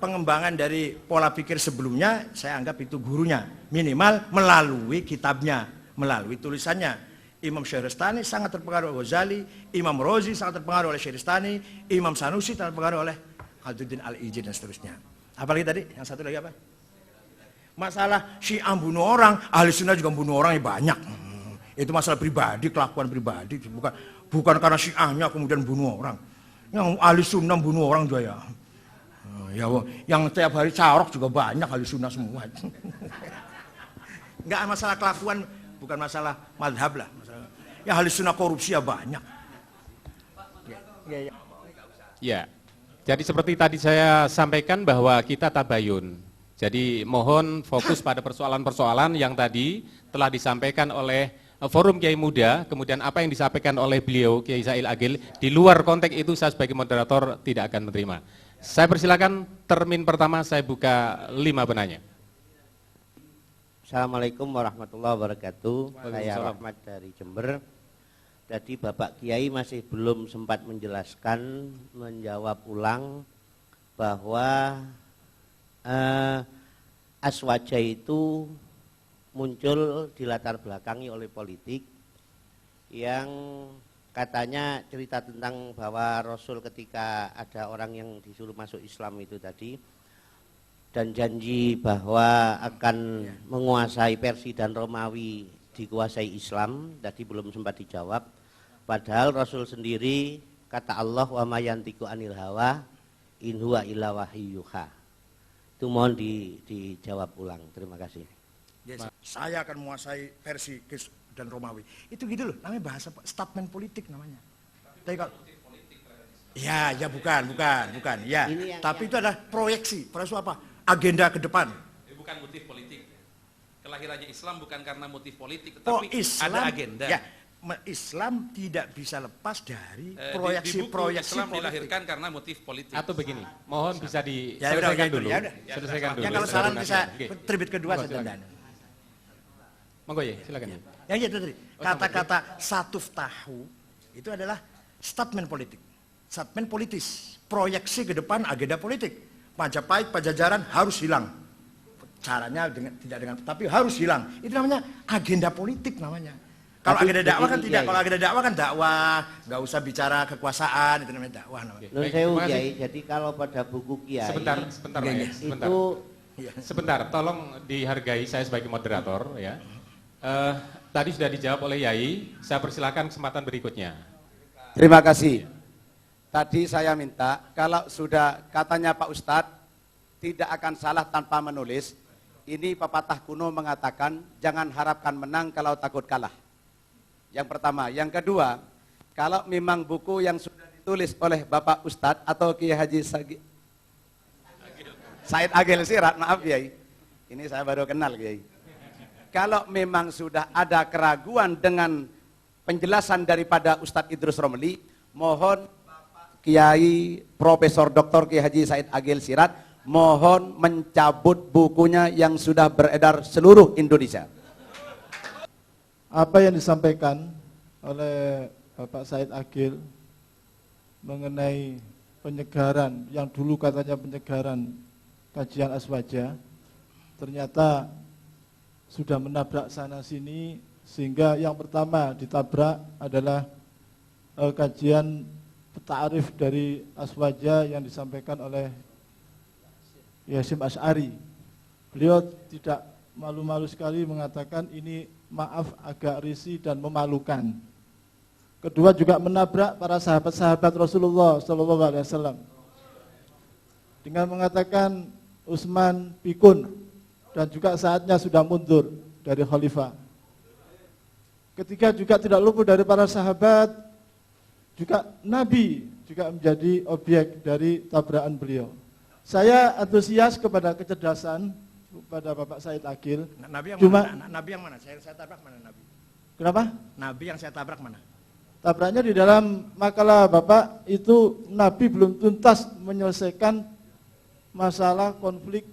pengembangan dari pola pikir sebelumnya, saya anggap itu gurunya. Minimal melalui kitabnya, melalui tulisannya. Imam Syehristani sangat terpengaruh oleh Ghazali, Imam Rozi sangat terpengaruh oleh Syehristani, Imam Sanusi terpengaruh oleh Khalduddin Al-Ijid dan seterusnya. Apalagi tadi? Yang satu lagi apa? Masalah Syiah bunuh orang, ahli sunnah juga bunuh orang banyak. Itu masalah pribadi, kelakuan pribadi, bukan karena Syiahnya kemudian bunuh orang. Yang ahli sunnah bunuh orang juga ya. Yang tiap hari carok juga banyak ahli sunnah semua. Enggak masalah kelakuan, bukan masalah madhab lah. Yang ahli sunnah korupsi ya banyak. Ya, jadi seperti tadi saya sampaikan bahwa kita tabayun. Jadi mohon fokus pada persoalan-persoalan yang tadi telah disampaikan oleh Forum Kiai Muda, kemudian apa yang disampaikan oleh beliau Kiai Zail Agil, di luar konteks itu saya sebagai moderator tidak akan menerima. Saya persilakan termin pertama, saya buka 5 penanya. Assalamualaikum warahmatullahi wabarakatuh. Saya Rahmat dari Jember. Tadi Bapak Kiai masih belum sempat menjawab ulang bahwa aswaja itu muncul di latar belakangi oleh politik yang katanya cerita tentang bahwa Rasul ketika ada orang yang disuruh masuk Islam itu tadi dan janji bahwa akan menguasai Persia dan Romawi dikuasai Islam, tadi belum sempat dijawab. Padahal Rasul sendiri kata Allah wa ma yantiqu anil hawa in huwa illa wahyuha. Itu mohon dijawab ulang. Terima kasih. Yes. Saya akan menguasai Persia dan Romawi. Itu gitu loh, namanya bahasa statement politik namanya. Tapi kalau ya bukan. Ya. Tapi itu adalah proyeksi. Proyeksi apa? Agenda ke depan. Bukan motif politik. Kelahirannya Islam bukan karena motif politik, Oh, tetapi Islam, ada agenda. Ya, Islam tidak bisa lepas dari Di proyeksi buku Islam dilahirkan karena motif politik. Atau begini, mohon bisa Ya, diselesaikan udah, dulu. ya udah. Selesaikan dulu. Ya kalau saran Terima bisa kasih. Oke. terbit kedua Monggo, sedang. silakan. Monggo ya, silakan. Ya gitu tadi. Kata-kata satuf tahu itu adalah statement politik. Statement politis, proyeksi ke depan agenda politik. Majapahit, Pajajaran harus hilang. Caranya tidak dengan tapi harus hilang. Itu namanya agenda politik namanya. Kalau agenda dakwah kan tidak. Kalau agenda dakwah kan dakwah, nggak usah bicara kekuasaan, itu namanya dakwah namanya. Nun sewu Kiai, jadi kalau pada buku Kiai Sebentar, Pak, ya. Sebentar. itu Sebentar, tolong dihargai saya sebagai moderator ya. Tadi sudah dijawab oleh Yai, saya persilakan kesempatan berikutnya. Terima kasih. Tadi saya minta, kalau sudah katanya Pak Ustadz, tidak akan salah tanpa menulis, ini pepatah kuno mengatakan, jangan harapkan menang kalau takut kalah. Yang pertama. Yang kedua, kalau memang buku yang sudah ditulis oleh Bapak Ustadz atau Kiai Haji Said Agil Sirat, maaf Kiai, ini saya baru kenal Kiai. Kalau memang sudah ada keraguan dengan penjelasan daripada Ustadz Idrus Romli, mohon Kiai Profesor Dr. Kiai Haji Said Agil Sirat mohon mencabut bukunya yang sudah beredar seluruh Indonesia. Apa yang disampaikan oleh Bapak Said Agil mengenai penyegaran yang dulu katanya penyegaran kajian Aswaja ternyata sudah menabrak sana sini sehingga yang pertama ditabrak adalah kajian ta'arif dari Aswaja yang disampaikan oleh Hasyim Asy'ari. Beliau tidak malu-malu sekali mengatakan ini maaf agak risih dan memalukan. Kedua juga menabrak para sahabat-sahabat Rasulullah SAW dengan mengatakan Utsman pikun dan juga saatnya sudah mundur dari khalifah. Ketiga juga tidak luput dari para sahabat. Juga Nabi juga menjadi objek dari tabrakan beliau. Saya antusias kepada kecerdasan kepada Bapak Said Agil. Nabi yang Cuma, mana? Nabi yang mana? Saya tabrak mana Nabi? Kenapa? Nabi yang saya tabrak mana? Tabraknya di dalam makalah Bapak itu Nabi belum tuntas menyelesaikan masalah konflik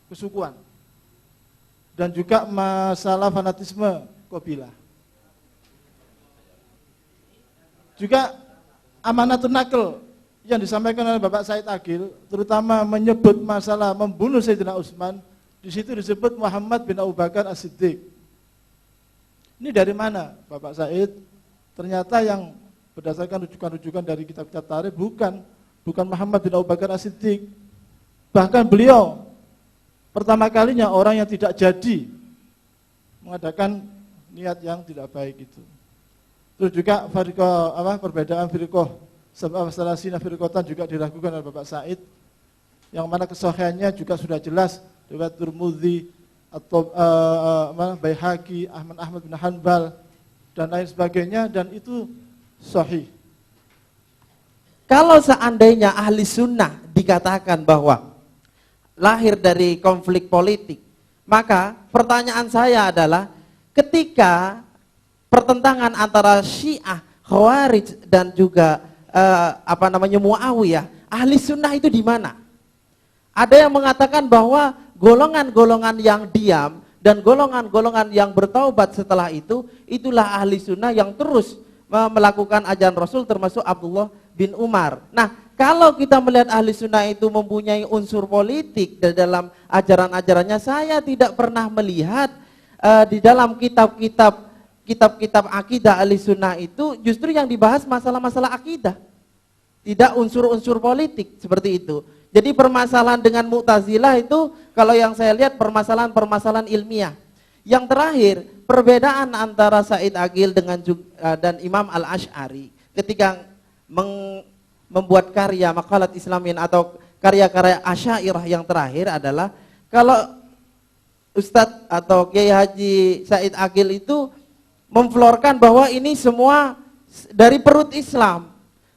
kesukuan dan juga masalah fanatisme qabilah. Juga amanatun nakl yang disampaikan oleh Bapak Said Agil, terutama menyebut masalah membunuh Sayyidina Utsman, di situ disebut Muhammad bin Abu Bakar As-Siddiq. Ini dari mana Bapak Said? Ternyata yang berdasarkan rujukan-rujukan dari kitab-kitab tarikh bukan Muhammad bin Abu Bakar As-Siddiq. Bahkan beliau pertama kalinya orang yang tidak jadi mengadakan niat yang tidak baik itu. Terus juga perbedaan firqah salasina firqatan juga diragukan oleh Bapak Said, yang mana kesahihannya juga sudah jelas riwayat Tirmidzi atau Baihaqi, Ahmad bin Hanbal dan lain sebagainya, dan itu sahih. Kalau seandainya ahli sunnah dikatakan bahwa lahir dari konflik politik, maka pertanyaan saya adalah ketika pertentangan antara Syiah, Khawarij dan juga Muawiyah, ahli sunnah itu di mana? Ada yang mengatakan bahwa golongan-golongan yang diam dan golongan-golongan yang bertaubat setelah itu, itulah ahli sunnah yang terus melakukan ajaran Rasul, termasuk Abdullah bin Umar. Nah, kalau kita melihat ahli sunnah itu mempunyai unsur politik dalam ajaran-ajarannya, saya tidak pernah melihat di dalam kitab-kitab akidah Ahlussunnah itu justru yang dibahas masalah-masalah akidah. Tidak unsur-unsur politik seperti itu. Jadi permasalahan dengan Mu'tazilah itu kalau yang saya lihat permasalahan-permasalahan ilmiah. Yang terakhir, perbedaan antara Said Aqil dan Imam Al-Asy'ari ketika membuat karya maqalat Islamin atau karya-karya Asy'ariyah yang terakhir adalah kalau Ustadz atau Kiai Haji Said Aqil itu memflorkan bahwa ini semua dari perut Islam.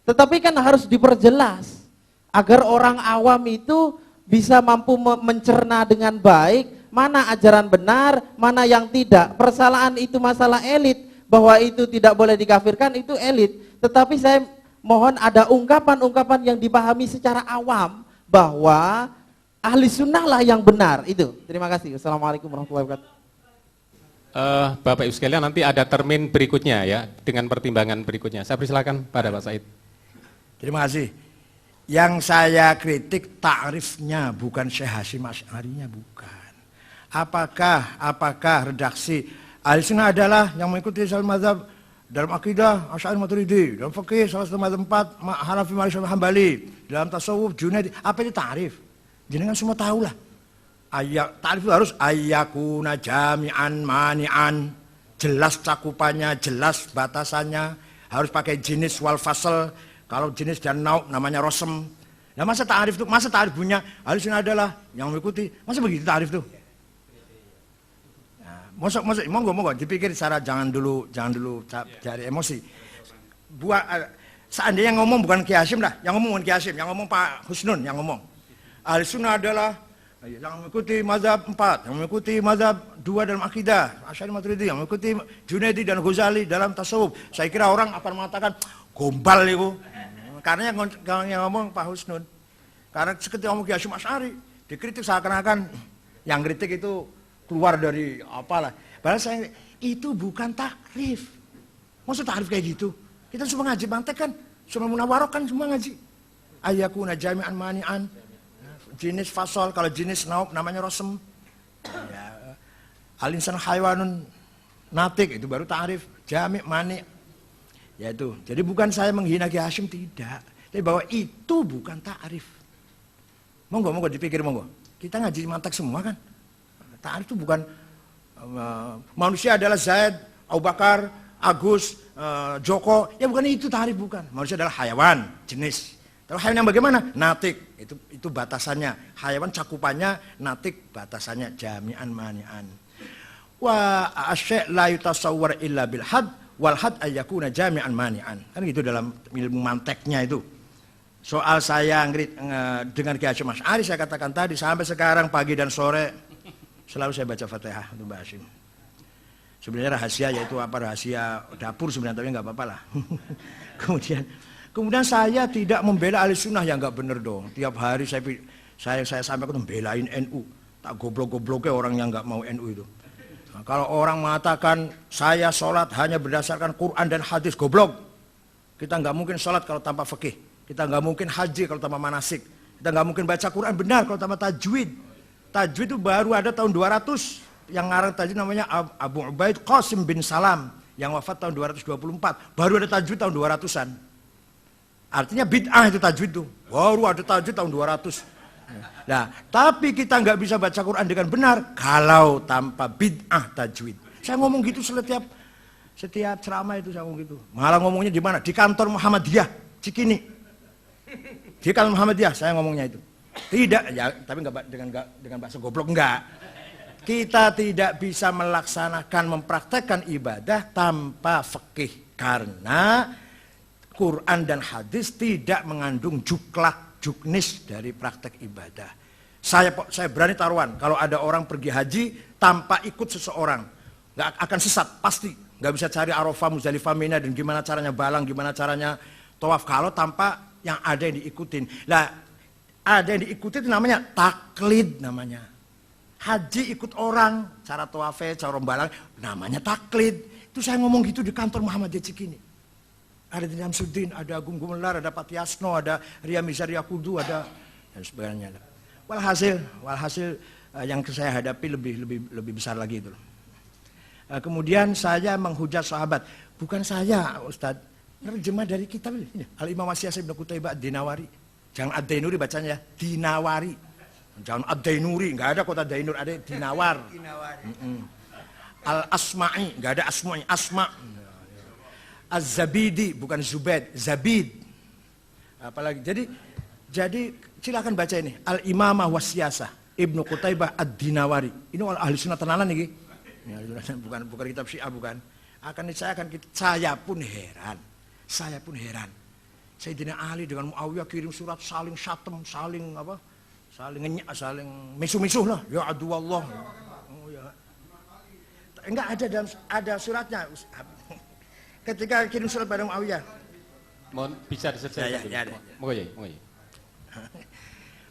Tetapi kan harus diperjelas agar orang awam itu bisa mampu mencerna dengan baik mana ajaran benar, mana yang tidak. Persalahan itu masalah elit, bahwa itu tidak boleh dikafirkan itu elit. Tetapi saya mohon ada ungkapan-ungkapan yang dipahami secara awam bahwa ahli sunnah lah yang benar itu. Terima kasih. Assalamualaikum warahmatullahi wabarakatuh. Bapak Ibu sekalian, nanti ada termin berikutnya ya dengan pertimbangan berikutnya. Saya persilakan pada Pak Said. Terima kasih. Yang saya kritik ta'rifnya, bukan Syekh Hasyim Asy'arinya, bukan. Apakah redaksi Ahlussunnah adalah yang mengikuti salah mazhab dalam akidah Asy'ari Maturidi, dalam fikih salah satu mazhab 4 Hanafi Maliki Hambali, dalam tasawuf Junaidi. Apa itu ta'rif? Jenengan semua tahulah. Ta'rif itu harus ayyakuna jami'an mani'an, jelas cakupannya, jelas batasannya, harus pakai jenis wal fasl. Kalau jenis dan nauk namanya rosem. Nah masa ta'rif itu, masa ta'rif punya Ahlussunnah adalah yang mengikuti, masa begitu ta'rif itu? Nah, monggo dipikir secara jangan dulu cari emosi. Seandainya yang ngomong bukan Kiai Hasyim dah, yang ngomong bukan Kiai Hasyim, yang ngomong Pak Husnun yang ngomong. Ahlussunnah adalah yang mengikuti mazhab 4, yang mengikuti mazhab 2 dalam akidah, Asy'ari Maturidi, yang mengikuti Junaidi dan Ghazali dalam tasawuf. Saya kira orang akan mengatakan gombal itu. Karena yang ngomong Pak Husnun. Karena ketika ngomong Kiai Hasyim Asy'ari, dikritik seakan-akan yang kritik itu keluar dari apalah. Padahal saya itu bukan takrif. Maksud takrif kayak gitu? Kita semua ngaji mantek kan, semua munawarah kan semua ngaji. Ayyakuna jami'an mani'an. Jenis fasol, kalau jenis naub namanya rosem. Ya, al-insan haywanun natik itu baru takrif. Jami' mani'. Ya itu. Jadi bukan saya menghina Kiai Hasyim, tidak. Tapi bahwa itu bukan ta'rif. Monggo dipikir monggo. Kita ngaji mantek semua kan. Ta'rif itu bukan manusia adalah Zaid, Abu Bakar, Agus, Joko. Ya bukan itu ta'rif, bukan. Manusia adalah hayawan, jenis. Kalau hayawan yang bagaimana? Natik. Itu batasannya. Hayawan cakupannya, natik batasannya jami'an mani'an. Wa asy' la yutasawwar illa bil had. Walhad ayyakuna jami'an mani'an. Kan gitu dalam ilmu manteknya itu. Soal saya dengan Kiai Hasyim Asy'ari, saya katakan tadi, sampai sekarang pagi dan sore selalu saya baca Fatihah untuk Mbak Hasyim. Sebenarnya rahasia, yaitu rahasia dapur sebenarnya, tapi nggak apa-apa lah. Kemudian saya tidak membela Ahlussunnah yang nggak bener dong. Tiap hari saya sampai membelain NU. Tak goblok-gobloknya orang yang nggak mau NU itu. Kalau orang mengatakan saya sholat hanya berdasarkan Quran dan hadis, goblok. Kita nggak mungkin sholat kalau tanpa fikih. Kita nggak mungkin haji kalau tanpa manasik. Kita nggak mungkin baca Quran benar kalau tanpa tajwid. Tajwid itu baru ada tahun 200. Yang ngarang tajwid namanya Abu Ubaid Qasim bin Salam, yang wafat tahun 224. Baru ada tajwid tahun 200-an. Artinya bid'ah itu tajwid itu. Baru ada tajwid tahun 200. Nah, tapi kita nggak bisa baca Quran dengan benar kalau tanpa bid'ah tajwid. Saya ngomong gitu setiap ceramah itu saya ngomong gitu. Malah ngomongnya di mana? Di kantor Muhammadiyah, Cikini. Di kantor Muhammadiyah saya ngomongnya itu. Tidak, ya, tapi nggak dengan bahasa goblok, enggak. Kita tidak bisa melaksanakan, mempraktekkan ibadah tanpa fikih karena Quran dan hadis tidak mengandung juknis dari praktek ibadah. Saya berani taruhan kalau ada orang pergi haji tanpa ikut seseorang, nggak akan sesat pasti. Nggak bisa cari Arafah, Muzdalifah, Mina, dan gimana caranya balang, gimana caranya tawaf kalau tanpa yang ada yang diikutin. Lah, ada yang diikuti itu namanya taklid namanya. Haji ikut orang, cara tawafnya, cara balang, namanya taklid. Itu saya ngomong gitu di kantor Muhammadiyah Cikini. Ada Dini Hamsuddin, ada Agung Gumelar, ada Pak Tiasno, ada Ria Mizar Yakudu, ada dan sebagainya. Walhasil yang saya hadapi lebih besar lagi itu. Kemudian saya menghujat sahabat. Bukan saya, Ustadz. Terjemah dari kitab ini. Al-Imam Wasyasah Ibn Qutaibah Ad-Dinawari. Jangan Ad-Dainuri bacanya, Dinawari. Jangan Ad-Dainuri, nggak ada kota Dainur, ada Dinawar. Al-Asma'i, nggak ada Asma'i, Asma. Az-Zabidi, bukan Zubaid, Zabid. Apalagi, jadi silakan baca ini. Al-Imamah Wasyasah Ibn Qutaibah Ad-Dinawari. Ini ahli sunnah tenanan nih. Bukan kitab Syiah, bukan. Saya pun heran. Sayyidina Ali dengan Muawiyah kirim surat saling syatem, saling ngenyak, saling misuh-misuh lah. Ya aduwallah. Oh ya. Enggak ada suratnya. Ketika kirim surat pada Muawiyah. Mohon bisa diselesaikan. Ya. Moga ya.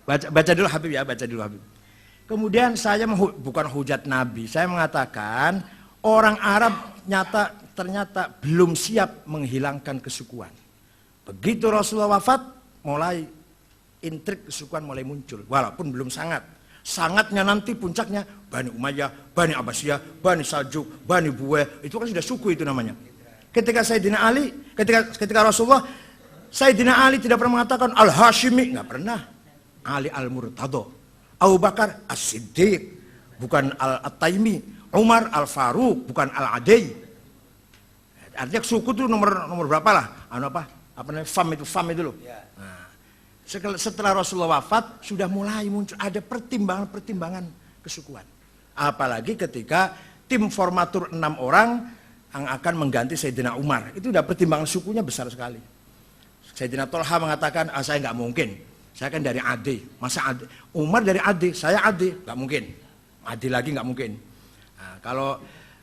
Baca dulu Habib ya, baca dulu Habib. Kemudian saya bukan hujat Nabi, saya mengatakan orang Arab ternyata belum siap menghilangkan kesukuan. Begitu Rasulullah wafat, mulai intrik kesukuan mulai muncul, walaupun belum sangat. Sangatnya nanti puncaknya Bani Umayyah, Bani Abbasiyah, Bani Saljuk, Bani Buweh, itu kan sudah suku itu namanya. Ketika Sayyidina Ali, ketika Rasulullah, Sayyidina Ali tidak pernah mengatakan Al-Hashimi, nggak pernah. Ali Al-Murtado, Abu Bakar As-Siddiq, bukan Al-Taimi, Umar Al-Faruq, bukan Al-Adai. Artinya suku itu nomor berapa lah? Apa namanya? Fam itu loh. Nah, setelah Rasulullah wafat sudah mulai muncul ada pertimbangan kesukuan. Apalagi ketika tim formatur 6 orang yang akan mengganti Sayyidina Umar. Itu udah pertimbangan sukunya besar sekali. Sayyidina Tolha mengatakan, saya nggak mungkin. Saya kan dari Adi. Masa Adi? Umar dari Adi, saya Adi. Nggak mungkin. Adi lagi nggak mungkin. Nah, kalau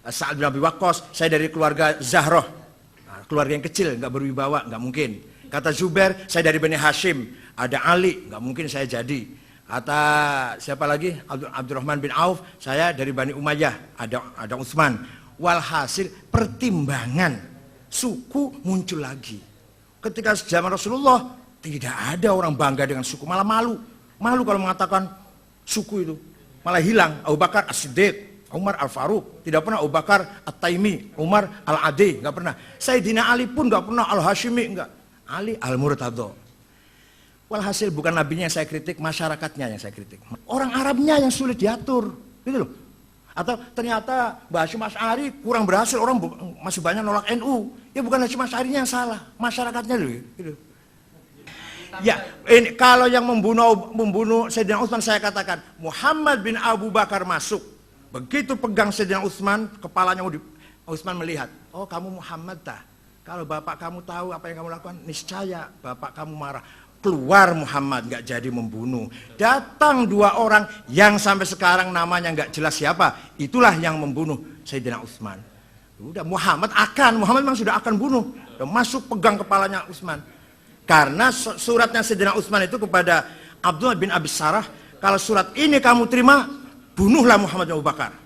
Sa'ad bin Abi Waqqas, saya dari keluarga Zahroh. Nah, keluarga yang kecil, nggak berwibawa, nggak mungkin. Kata Zubair, saya dari Bani Hashim. Ada Ali, nggak mungkin saya jadi. Kata siapa lagi? Abdurrahman bin Auf, saya dari Bani Umayyah. Ada Utsman. Walhasil pertimbangan suku muncul lagi. Ketika zaman Rasulullah tidak ada orang bangga dengan suku, malah malu kalau mengatakan suku itu, malah hilang. Abu Bakar As-Siddiq, Umar Al-Faruq, tidak pernah Abu Bakar At-Taimi, Umar Al-Adi, nggak pernah. Sayyidina Ali pun nggak pernah Al-Hashimi, nggak. Ali Al-Murtado. Walhasil bukan nabinya yang saya kritik, masyarakatnya yang saya kritik. Orang Arabnya yang sulit diatur, gitu loh. Atau ternyata Mbah Hasyim Asy'ari kurang berhasil, orang masih banyak nolak NU. Ya bukan Hasyim Asy'arinya yang salah, masyarakatnya loh. Gitu. Ya, ini kalau yang membunuh Sayyidina Utsman saya katakan Muhammad bin Abu Bakar masuk. Begitu pegang Sayyidina Utsman, kepalanya Utsman melihat, oh kamu Muhammad dah. Kalau bapak kamu tahu apa yang kamu lakukan, niscaya bapak kamu marah. Keluar Muhammad, nggak jadi membunuh. Datang 2 orang yang sampai sekarang namanya nggak jelas siapa. Itulah yang membunuh Sayyidina Utsman. Udah Muhammad memang sudah akan bunuh. Udah masuk pegang kepalanya Utsman. Karena suratnya Sayyidina Utsman itu kepada Abdullah bin Abi Sarah, kalau surat ini kamu terima, bunuhlah Muhammad bin Abu Bakar.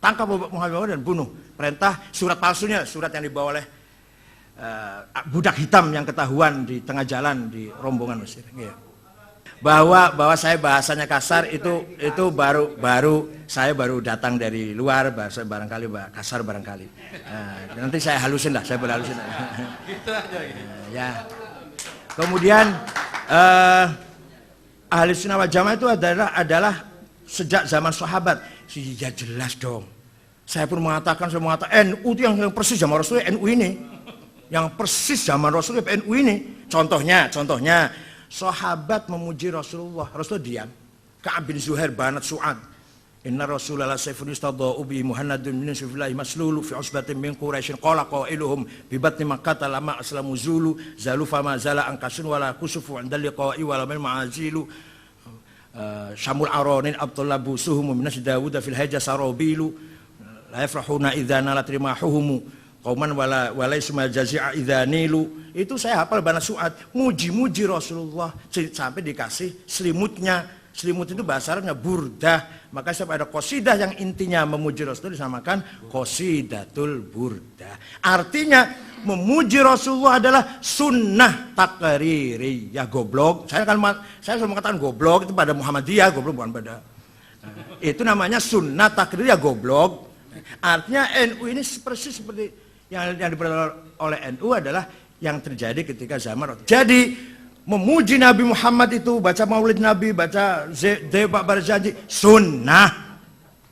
Tangkap Muhammad bin Abu Bakar dan bunuh. Perintah surat palsunya, surat yang dibawa oleh budak hitam yang ketahuan di tengah jalan di rombongan Mesir. Bahwa saya bahasanya kasar itu baru saya datang dari luar, bahasa barangkali kasar barangkali. Nanti saya halusin lah, saya berhalusin. Gitu aja. Ya. Kemudian ahli sunnah wal jamaah itu adalah sejak zaman sahabat. Ya jelas dong. Saya pun mengatakan NU itu yang persis zaman Rasulullah, NU ini. Yang persis zaman Rasulullah, NU ini. Contohnya sahabat memuji Rasulullah diam. Ka'ab bin Zuhair banat Su'ad, inna Rasulullah sayfun yustadha'u bi muhannadun min sufillah maslulu fi usbatin min quraisyin qala qailuhum bi batni makkah lama aslamu zulu zalu fama zala ankasun wala kusufu 'inda liqa'i wala min ma'azilu syamul aronin abdullah busuhum min Dawud fil hajja sarabilu la yafrahuna idza nalat rimahuhum qauman wala isma jazi'a idza nilu. Itu saya hafal banat Su'ad, muji-muji Rasulullah sampai dikasih selimutnya. Selimut itu bahasa Arabnya burdah. Maka sampai ada qasidah yang intinya memuji Rasulullah disamakan qasidatul burdah. Artinya memuji Rasulullah adalah sunnah takririyah. Goblok. Saya selalu mengatakan goblok itu pada Muhammadiyah, goblok bukan pada. Itu namanya sunnah takririyah goblok. Artinya NU ini persis seperti yang diperoleh oleh NU adalah yang terjadi ketika zaman. Jadi memuji Nabi Muhammad itu, baca maulid Nabi, baca Dewa Barzanji, sunnah.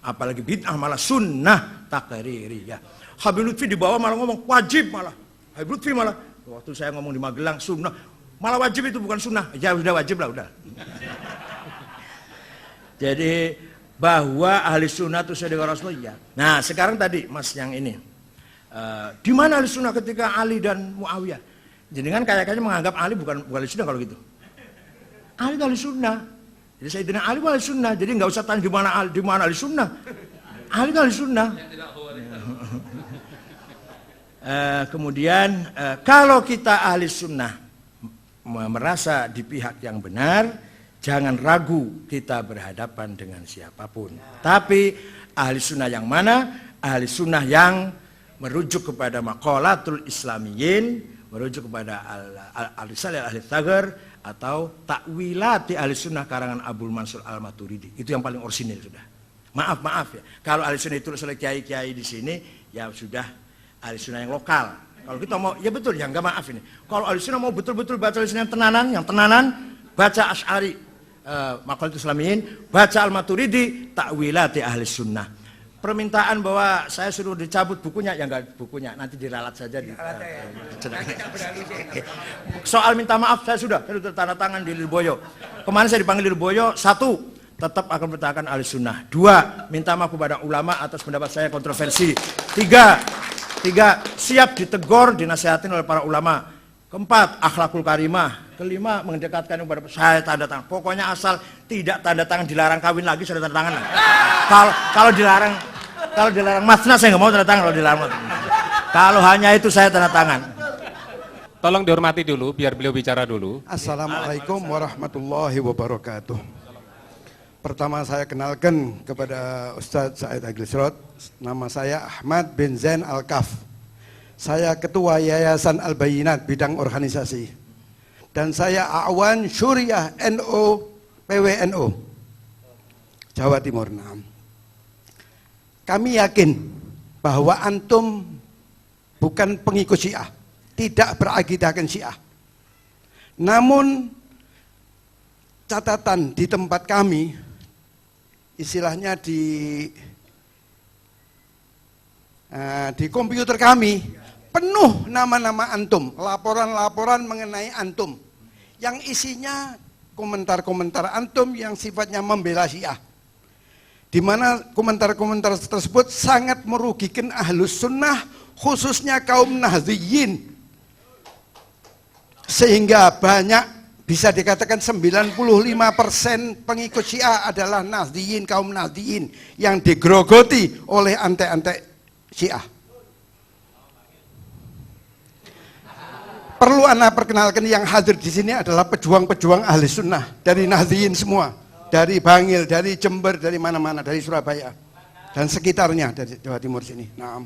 Apalagi bid'ah malah sunnah takririyah. Habib Lutfi di bawah malah ngomong wajib malah. Habib Lutfi malah, waktu saya ngomong di Magelang sunnah, malah wajib itu bukan sunnah. Ya udah wajib lah udah. Jadi bahwa ahli sunnah itu sesuai dengan Rasulullah. Nah sekarang tadi mas yang ini, di mana ahli sunnah ketika Ali dan Muawiyah? Jadi kan kayaknya menganggap Ali bukan ahli sunnah kalau gitu. Ali itu ahli sunnah. Jadi Sayyidina Ali ahli sunnah. Jadi nggak usah tanya di mana ahli sunnah. Ali itu ahli sunnah. Kemudian kalau kita ahli sunnah merasa di pihak yang benar, jangan ragu kita berhadapan dengan siapapun. Tapi ahli sunnah yang mana? Ahli sunnah yang merujuk kepada maqalatul islamiyin, merujuk kepada al-risalah al-thaghar atau takwilati ahli sunnah karangan Abdul Mansur al-Maturidi. Itu yang paling orisinil sudah. Maaf ya. Kalau ahli sunnah itu oleh kiai-kiai di sini, ya sudah ahli sunnah yang lokal. Kalau kita mau, ya betul, ya enggak maaf ini. Kalau ahli sunnah mau betul-betul baca ahli sunnah yang tenanan, baca Asy'ari, maqalatul islamiyin, baca al-Maturidi, takwilati ahli sunnah. Permintaan bahwa saya suruh dicabut bukunya, ya enggak bukunya, nanti diralat saja. Soal minta maaf saya sudah tanda tangan di Lirboyo. Kemarin saya dipanggil di Lirboyo, 1, tetap akan bertahan ahli sunnah. 2, minta maaf kepada ulama atas pendapat saya kontroversi. 3, siap ditegur, dinasihatin oleh para ulama. 4, akhlakul karimah. 5, mendekatkan kepada saya tanda tangan. Pokoknya asal tidak tanda tangan dilarang kawin lagi, saya tanda tangan. Kalau dilarang masna saya nggak mau tanda tangan. Kalau hanya itu saya tanda tangan. Tolong dihormati dulu, biar beliau bicara dulu. Assalamualaikum warahmatullahi wabarakatuh. Pertama saya kenalkan kepada Ustadz Said Agil Sirot. Nama saya Ahmad bin Zain Al-Kaf. Saya Ketua Yayasan Al-Bayinat bidang organisasi. Dan saya Awan Syuriah NU PWNU Jawa Timur. Kami yakin bahwa antum bukan pengikut Syiah, tidak berakidahkan Syiah. Namun catatan di tempat kami, istilahnya di komputer kami penuh nama-nama antum, laporan-laporan mengenai antum yang isinya komentar-komentar antum yang sifatnya membela Syiah, di mana komentar-komentar tersebut sangat merugikan ahlus sunnah, khususnya kaum Nahdliyin, sehingga banyak, bisa dikatakan 95% pengikut Syiah adalah Nahdliyin, kaum Nahdliyin yang digerogoti oleh antek-antek Syiah. Perlu anak perkenalkan yang hadir di sini adalah pejuang-pejuang ahli sunnah dari Nahdliyin semua, dari Bangil, dari Jember, dari mana-mana, dari Surabaya dan sekitarnya, dari Jawa Timur sini. Nah,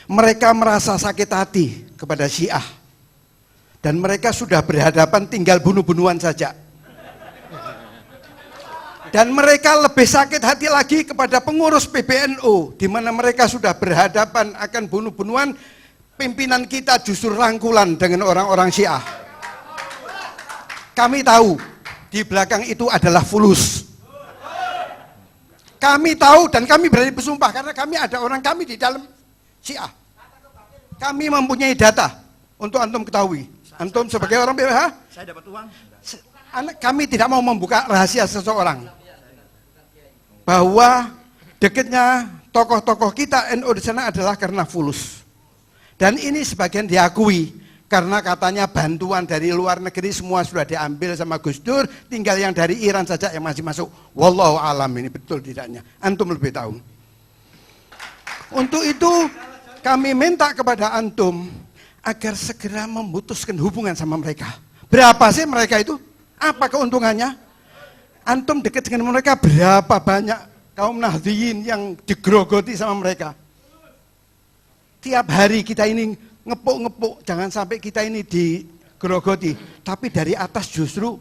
mereka merasa sakit hati kepada Syiah dan mereka sudah berhadapan tinggal bunuh-bunuhan saja. Dan mereka lebih sakit hati lagi kepada pengurus PBNU, di mana mereka sudah berhadapan akan bunuh-bunuhan. Pimpinan kita justru rangkulan dengan orang-orang Syiah. Kami tahu di belakang itu adalah fulus. Kami tahu dan kami berani bersumpah karena kami ada orang kami di dalam Syiah. Kami mempunyai data untuk antum ketahui. Antum sebagai orang BWH, saya dapat uang. Kami tidak mau membuka rahasia seseorang bahwa dekatnya tokoh-tokoh kita NU di sana adalah karena fulus. Dan ini sebagian diakui karena katanya bantuan dari luar negeri semua sudah diambil sama Gus Dur, tinggal yang dari Iran saja yang masih masuk. Wallahu alam, ini betul tidaknya, antum lebih tahu. Untuk itu kami minta kepada antum agar segera memutuskan hubungan sama mereka. Berapa sih mereka itu? Apa keuntungannya? Antum dekat dengan mereka, berapa banyak kaum Nahdliyin yang digerogoti sama mereka? Tiap hari kita ini ngepuk-ngepuk, jangan sampai kita ini digerogoti. Tapi dari atas justru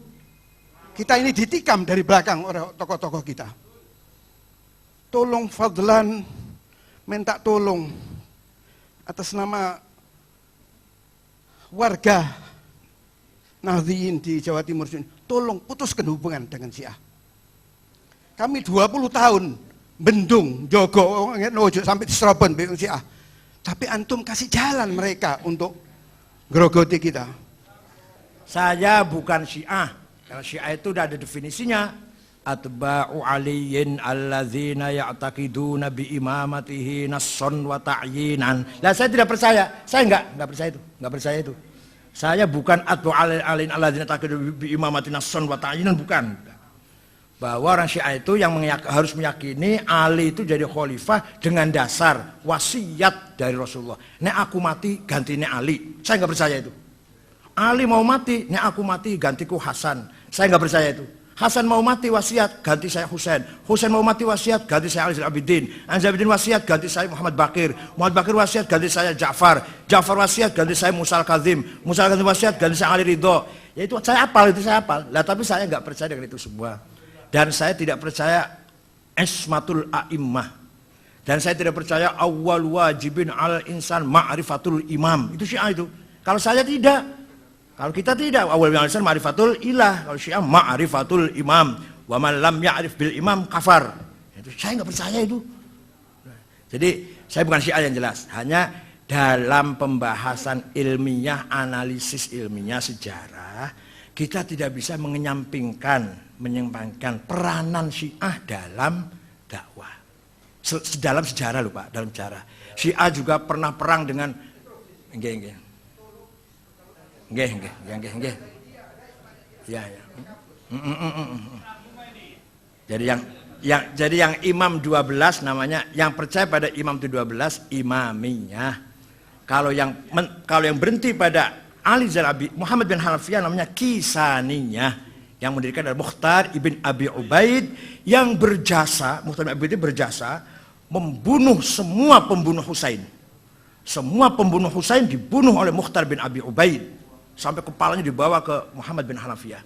kita ini ditikam dari belakang oleh tokoh-tokoh kita. Tolong fadlan minta tolong atas nama warga Nahdliyin di Jawa Timur, tolong putuskan hubungan dengan Syiah. Kami 20 tahun bendung, jogo, nojo sampai di Serobon bingung Syiah. Tapi antum kasih jalan mereka untuk grogoti kita. Saya bukan Syiah. Karena Syiah itu udah ada definisinya. Atba'u aliyin alladzina ya'taqiduna bi imamatihi nasson wa ta'yinan. Lah saya tidak percaya. Saya enggak percaya itu. Enggak percaya itu. Saya bukan atba'u aliyin alladzina ya'taqiduna bi imamatihi nasson wa ta'yinan, bukan. Bahwa orang Syiah itu yang harus meyakini Ali itu jadi khalifah dengan dasar wasiat dari Rasulullah. Nek aku mati gantinya Ali. Saya enggak percaya itu. Ali mau mati, nek aku mati gantiku Hasan. Saya enggak percaya itu. Hasan mau mati wasiat, ganti saya Husain. Husain mau mati wasiat, ganti saya Ali Zainal Abidin. Ali Zainal Abidin wasiat, ganti saya Muhammad Bakir. Muhammad Bakir wasiat, ganti saya Ja'far. Ja'far wasiat, ganti saya Musa Al-Kazim. Musa Al-Kazim wasiat, ganti saya Ali Ridho. Ya itu saya hafal, itu saya hafal. Lah tapi saya nggak percaya dengan itu semua. Dan saya tidak percaya ismatul a'immah. Dan saya tidak percaya awwal wajibin al insan ma'rifatul imam. Itu Syiah itu. Kalau saya tidak. Kalau kita tidak, awal yang alisan ma'rifatul ilah. Kalau Syiah ma'rifatul imam. Wa man lam ya'rif bil imam kafar. Itu saya nggak percaya itu. Jadi saya bukan Syiah yang jelas. Hanya dalam pembahasan ilmiah, analisis ilmiah sejarah, kita tidak bisa menyampingkan peranan Syiah dalam dakwah. Dalam sejarah loh Pak, dalam sejarah. Syiah juga pernah perang dengan Nggih. Ya. Jadi yang imam 12 namanya, yang percaya pada imam itu 12 imamiyah. Kalau yang berhenti pada Ali Zalabi, Muhammad bin Hanafiyah namanya kisaniyah. Yang mendirikan adalah Mukhtar ibn Abi Ubaid yang berjasa, Mukhtar ibn Abi Ubaid berjasa membunuh semua pembunuh Husain. Semua pembunuh Husain dibunuh oleh Mukhtar bin Abi Ubaid. Sampai kepalanya dibawa ke Muhammad bin Hanafiyah.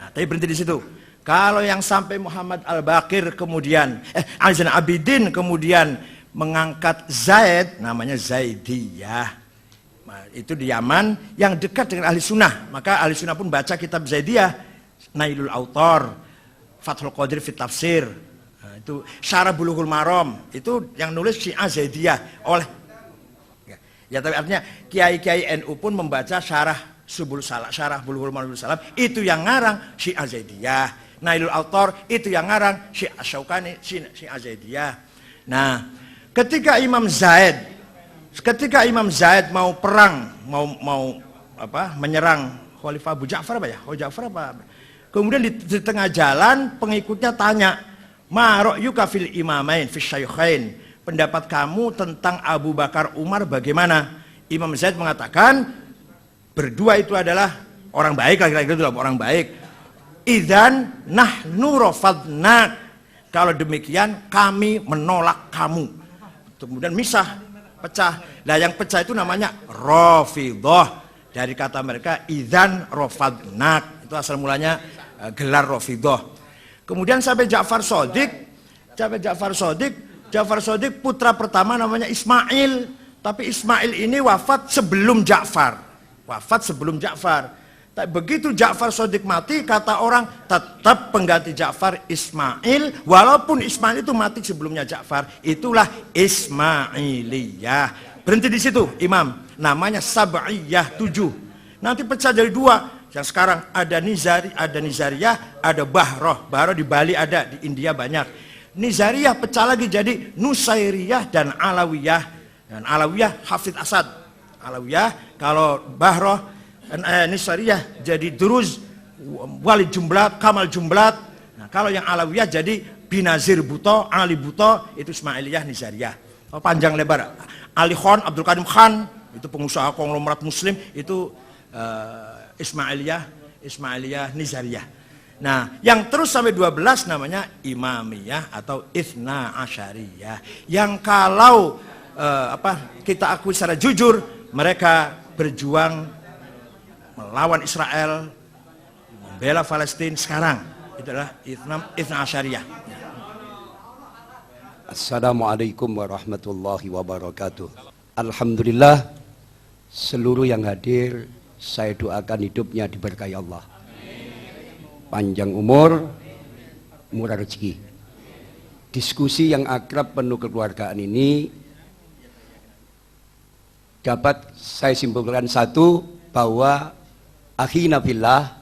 Nah, tapi berhenti di situ. Kalau yang sampai Muhammad Al-Baqir kemudian Ali Zainal Abidin kemudian mengangkat Zaid, namanya Zaidiyah. Nah, itu di Yaman yang dekat dengan Ahli Sunnah. Maka Ahli Sunnah pun baca kitab Zaidiyah, Nailul Autor, Fathul Qadir fit Tafsir. Nah, itu Syarah Bulughul Maram. Itu yang nulis Syiah Zaidiyah oleh tapi artinya kiai-kiai NU pun membaca syarah Subul Salam, syarah Bulughul Maram Salam, itu yang ngarang Syiah Zaidiyah. Nailul Autor itu yang ngarang Syiah Syaukani, Syiah Zaidiyah. Nah, ketika Imam Zaid mau perang, mau menyerang Khalifah Abu Ja'far kemudian di tengah jalan pengikutnya tanya, "Ma ra'yuka fil imamain fi syaikhain?" Pendapat kamu tentang Abu Bakar Umar bagaimana? Imam Zaid mengatakan berdua itu adalah orang baik, laki-laki itu adalah orang baik. Idzan nahnu rafadna. Kalau demikian kami menolak kamu. Kemudian misah, pecah. Nah yang pecah itu namanya Rafidhah. Dari kata mereka idzan rafadna. Itu asal mulanya gelar Rafidhah. Kemudian sampai Ja'far Shadiq putra pertama namanya Ismail, tapi Ismail ini wafat sebelum Ja'far. Tapi begitu Ja'far Shadiq mati, kata orang tetap pengganti Ja'far Ismail, walaupun Ismail itu mati sebelumnya Ja'far. Itulah Ismailiyah. Berhenti di situ Imam. Namanya Sab'iyah 7. Nanti pecah jadi dua. Yang sekarang ada Nizariyah, ada Bahroh. Bahroh di Bali ada, di India banyak. Nizariyah pecah lagi jadi Nusairiyah dan Alawiyah. Dan Alawiyah Hafidh Asad. Alawiyah, kalau Bahroh Nizariyah jadi Duruz, Walid Jumblat, Kamal Jumblat. Nah, kalau yang Alawiyah jadi Binazir Buto, Ali Buto, itu Ismailiyah Nizariyah. Oh, panjang lebar. Ali Khan, Abdul Karim Khan, itu pengusaha konglomerat muslim, itu Ismailiyah Nizariyah. Nah, yang terus sampai 12 namanya Imamiyah atau Itsna Asyariyah. Yang kalau kita akui secara jujur, mereka berjuang melawan Israel, membela Palestina sekarang. Itu adalah Itsna Asyariyah. Assalamualaikum warahmatullahi wabarakatuh. Alhamdulillah, seluruh yang hadir saya doakan hidupnya diberkahi Allah. Panjang umur, murah rezeki. Diskusi yang akrab penuh kekeluargaan ini dapat saya simpulkan satu, bahwa akhina fillah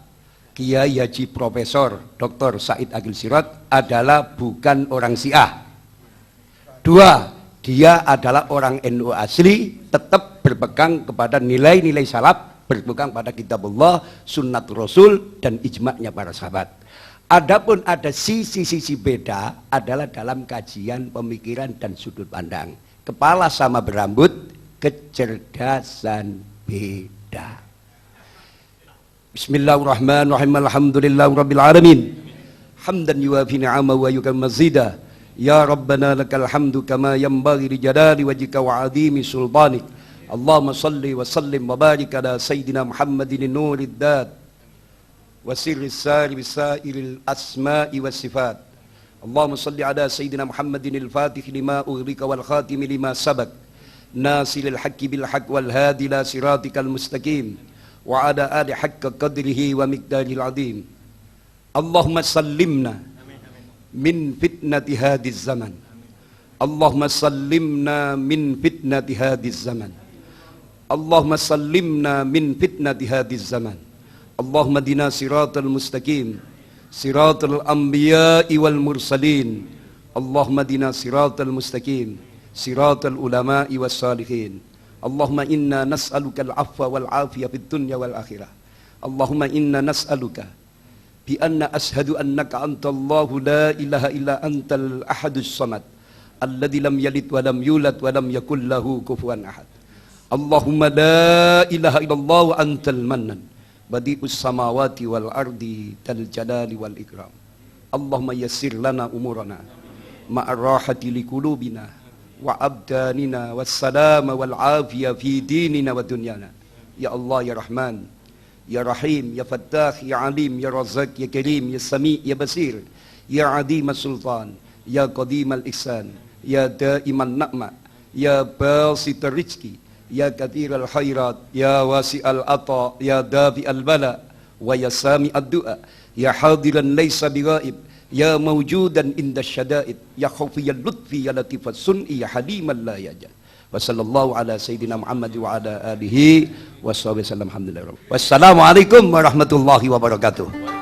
Kiai Haji Profesor Dr. Said Agil Sirot adalah bukan orang Syiah. Dua, dia adalah orang NU asli, tetap berpegang kepada nilai-nilai salaf, berpegang pada kitabullah, sunnat Rasul, dan ijma'nya para sahabat. Adapun ada sisi-sisi beda adalah dalam kajian pemikiran dan sudut pandang. Kepala sama berambut, kecerdasan beda. Bismillahirrahmanirrahim. Alhamdulillahirabbil alamin. Hamdan yuwafi ni'ama wa yukammu mazida. Ya Rabbana lakal hamdu kama yanbaghi li jalali wajhika wa 'azimi sultanik. Allahumma salli wa sallim wa barik ala sayyidina Muhammadin nurid dat wa sirris sari bisairil asma'i was sifat. Allahumma salli ala sayyidina Muhammadin al-fatih lima ughliqa wal khatim lima sabaq. Nasilil haqqi bil haqq wal hadi ila siratikal mustaqim wa ala ali haqqa qadrihi wa miqdaril azim. Allahumma sallimna min fitnati hadhiz zaman. Allahumma sallimna min fitnati hadhiz zaman. Allahumma sallimna min fitnati hadhiz zaman. Allahumma dina siratal mustaqim, siratal anbiya'i wal mursalin. Allahumma dina siratal mustaqim, siratal ulama'i was salihin. Allahumma inna nas'aluka al-'afwa wal 'afiyah fid dunya wal akhirah. Allahumma inna nas'aluka bi anna ashhadu annaka antallahu la ilaha illa antal ahadus samad alladzi lam yalid wa lam yulad wa lam yakul lahu kufuwan ahad. Allahumma la ilaha illallah wa antal mannan badi'us samawati wal ardi tal jalali wal ikram. Allahumma yassir lana umurana ma'ar rahati liqulubina wa abdanina wassalama wal afiyah fi dinina wa dunyana. Ya Allah ya Rahman, Ya Rahim, Ya Fattah, Ya Alim, Ya Razak, Ya Karim, Ya Sami, Ya Basir, Ya Adim Sultan, Ya Qadim Al-Ihsan, Ya Daim Al-Na'ma, Ya Basit Al-Rizki, Ya Kathir Al-Khairat, Ya Wasi Al-Ata, Ya Dafi Al-Bala, Wa Ya Sami Al-Du'a, Ya Hadiran Laysa Bighaib, Ya Mawjudan Inda Syada'id, Ya Khawfiyal Lutfi, Ya Latifat Sun'i, Ya Haliman La Yajad. Wassallallahu ala sayyidina Muhammad wa ala alihi washabihi wasallam. Alhamdulillah. Wassalamualaikum warahmatullahi wabarakatuh.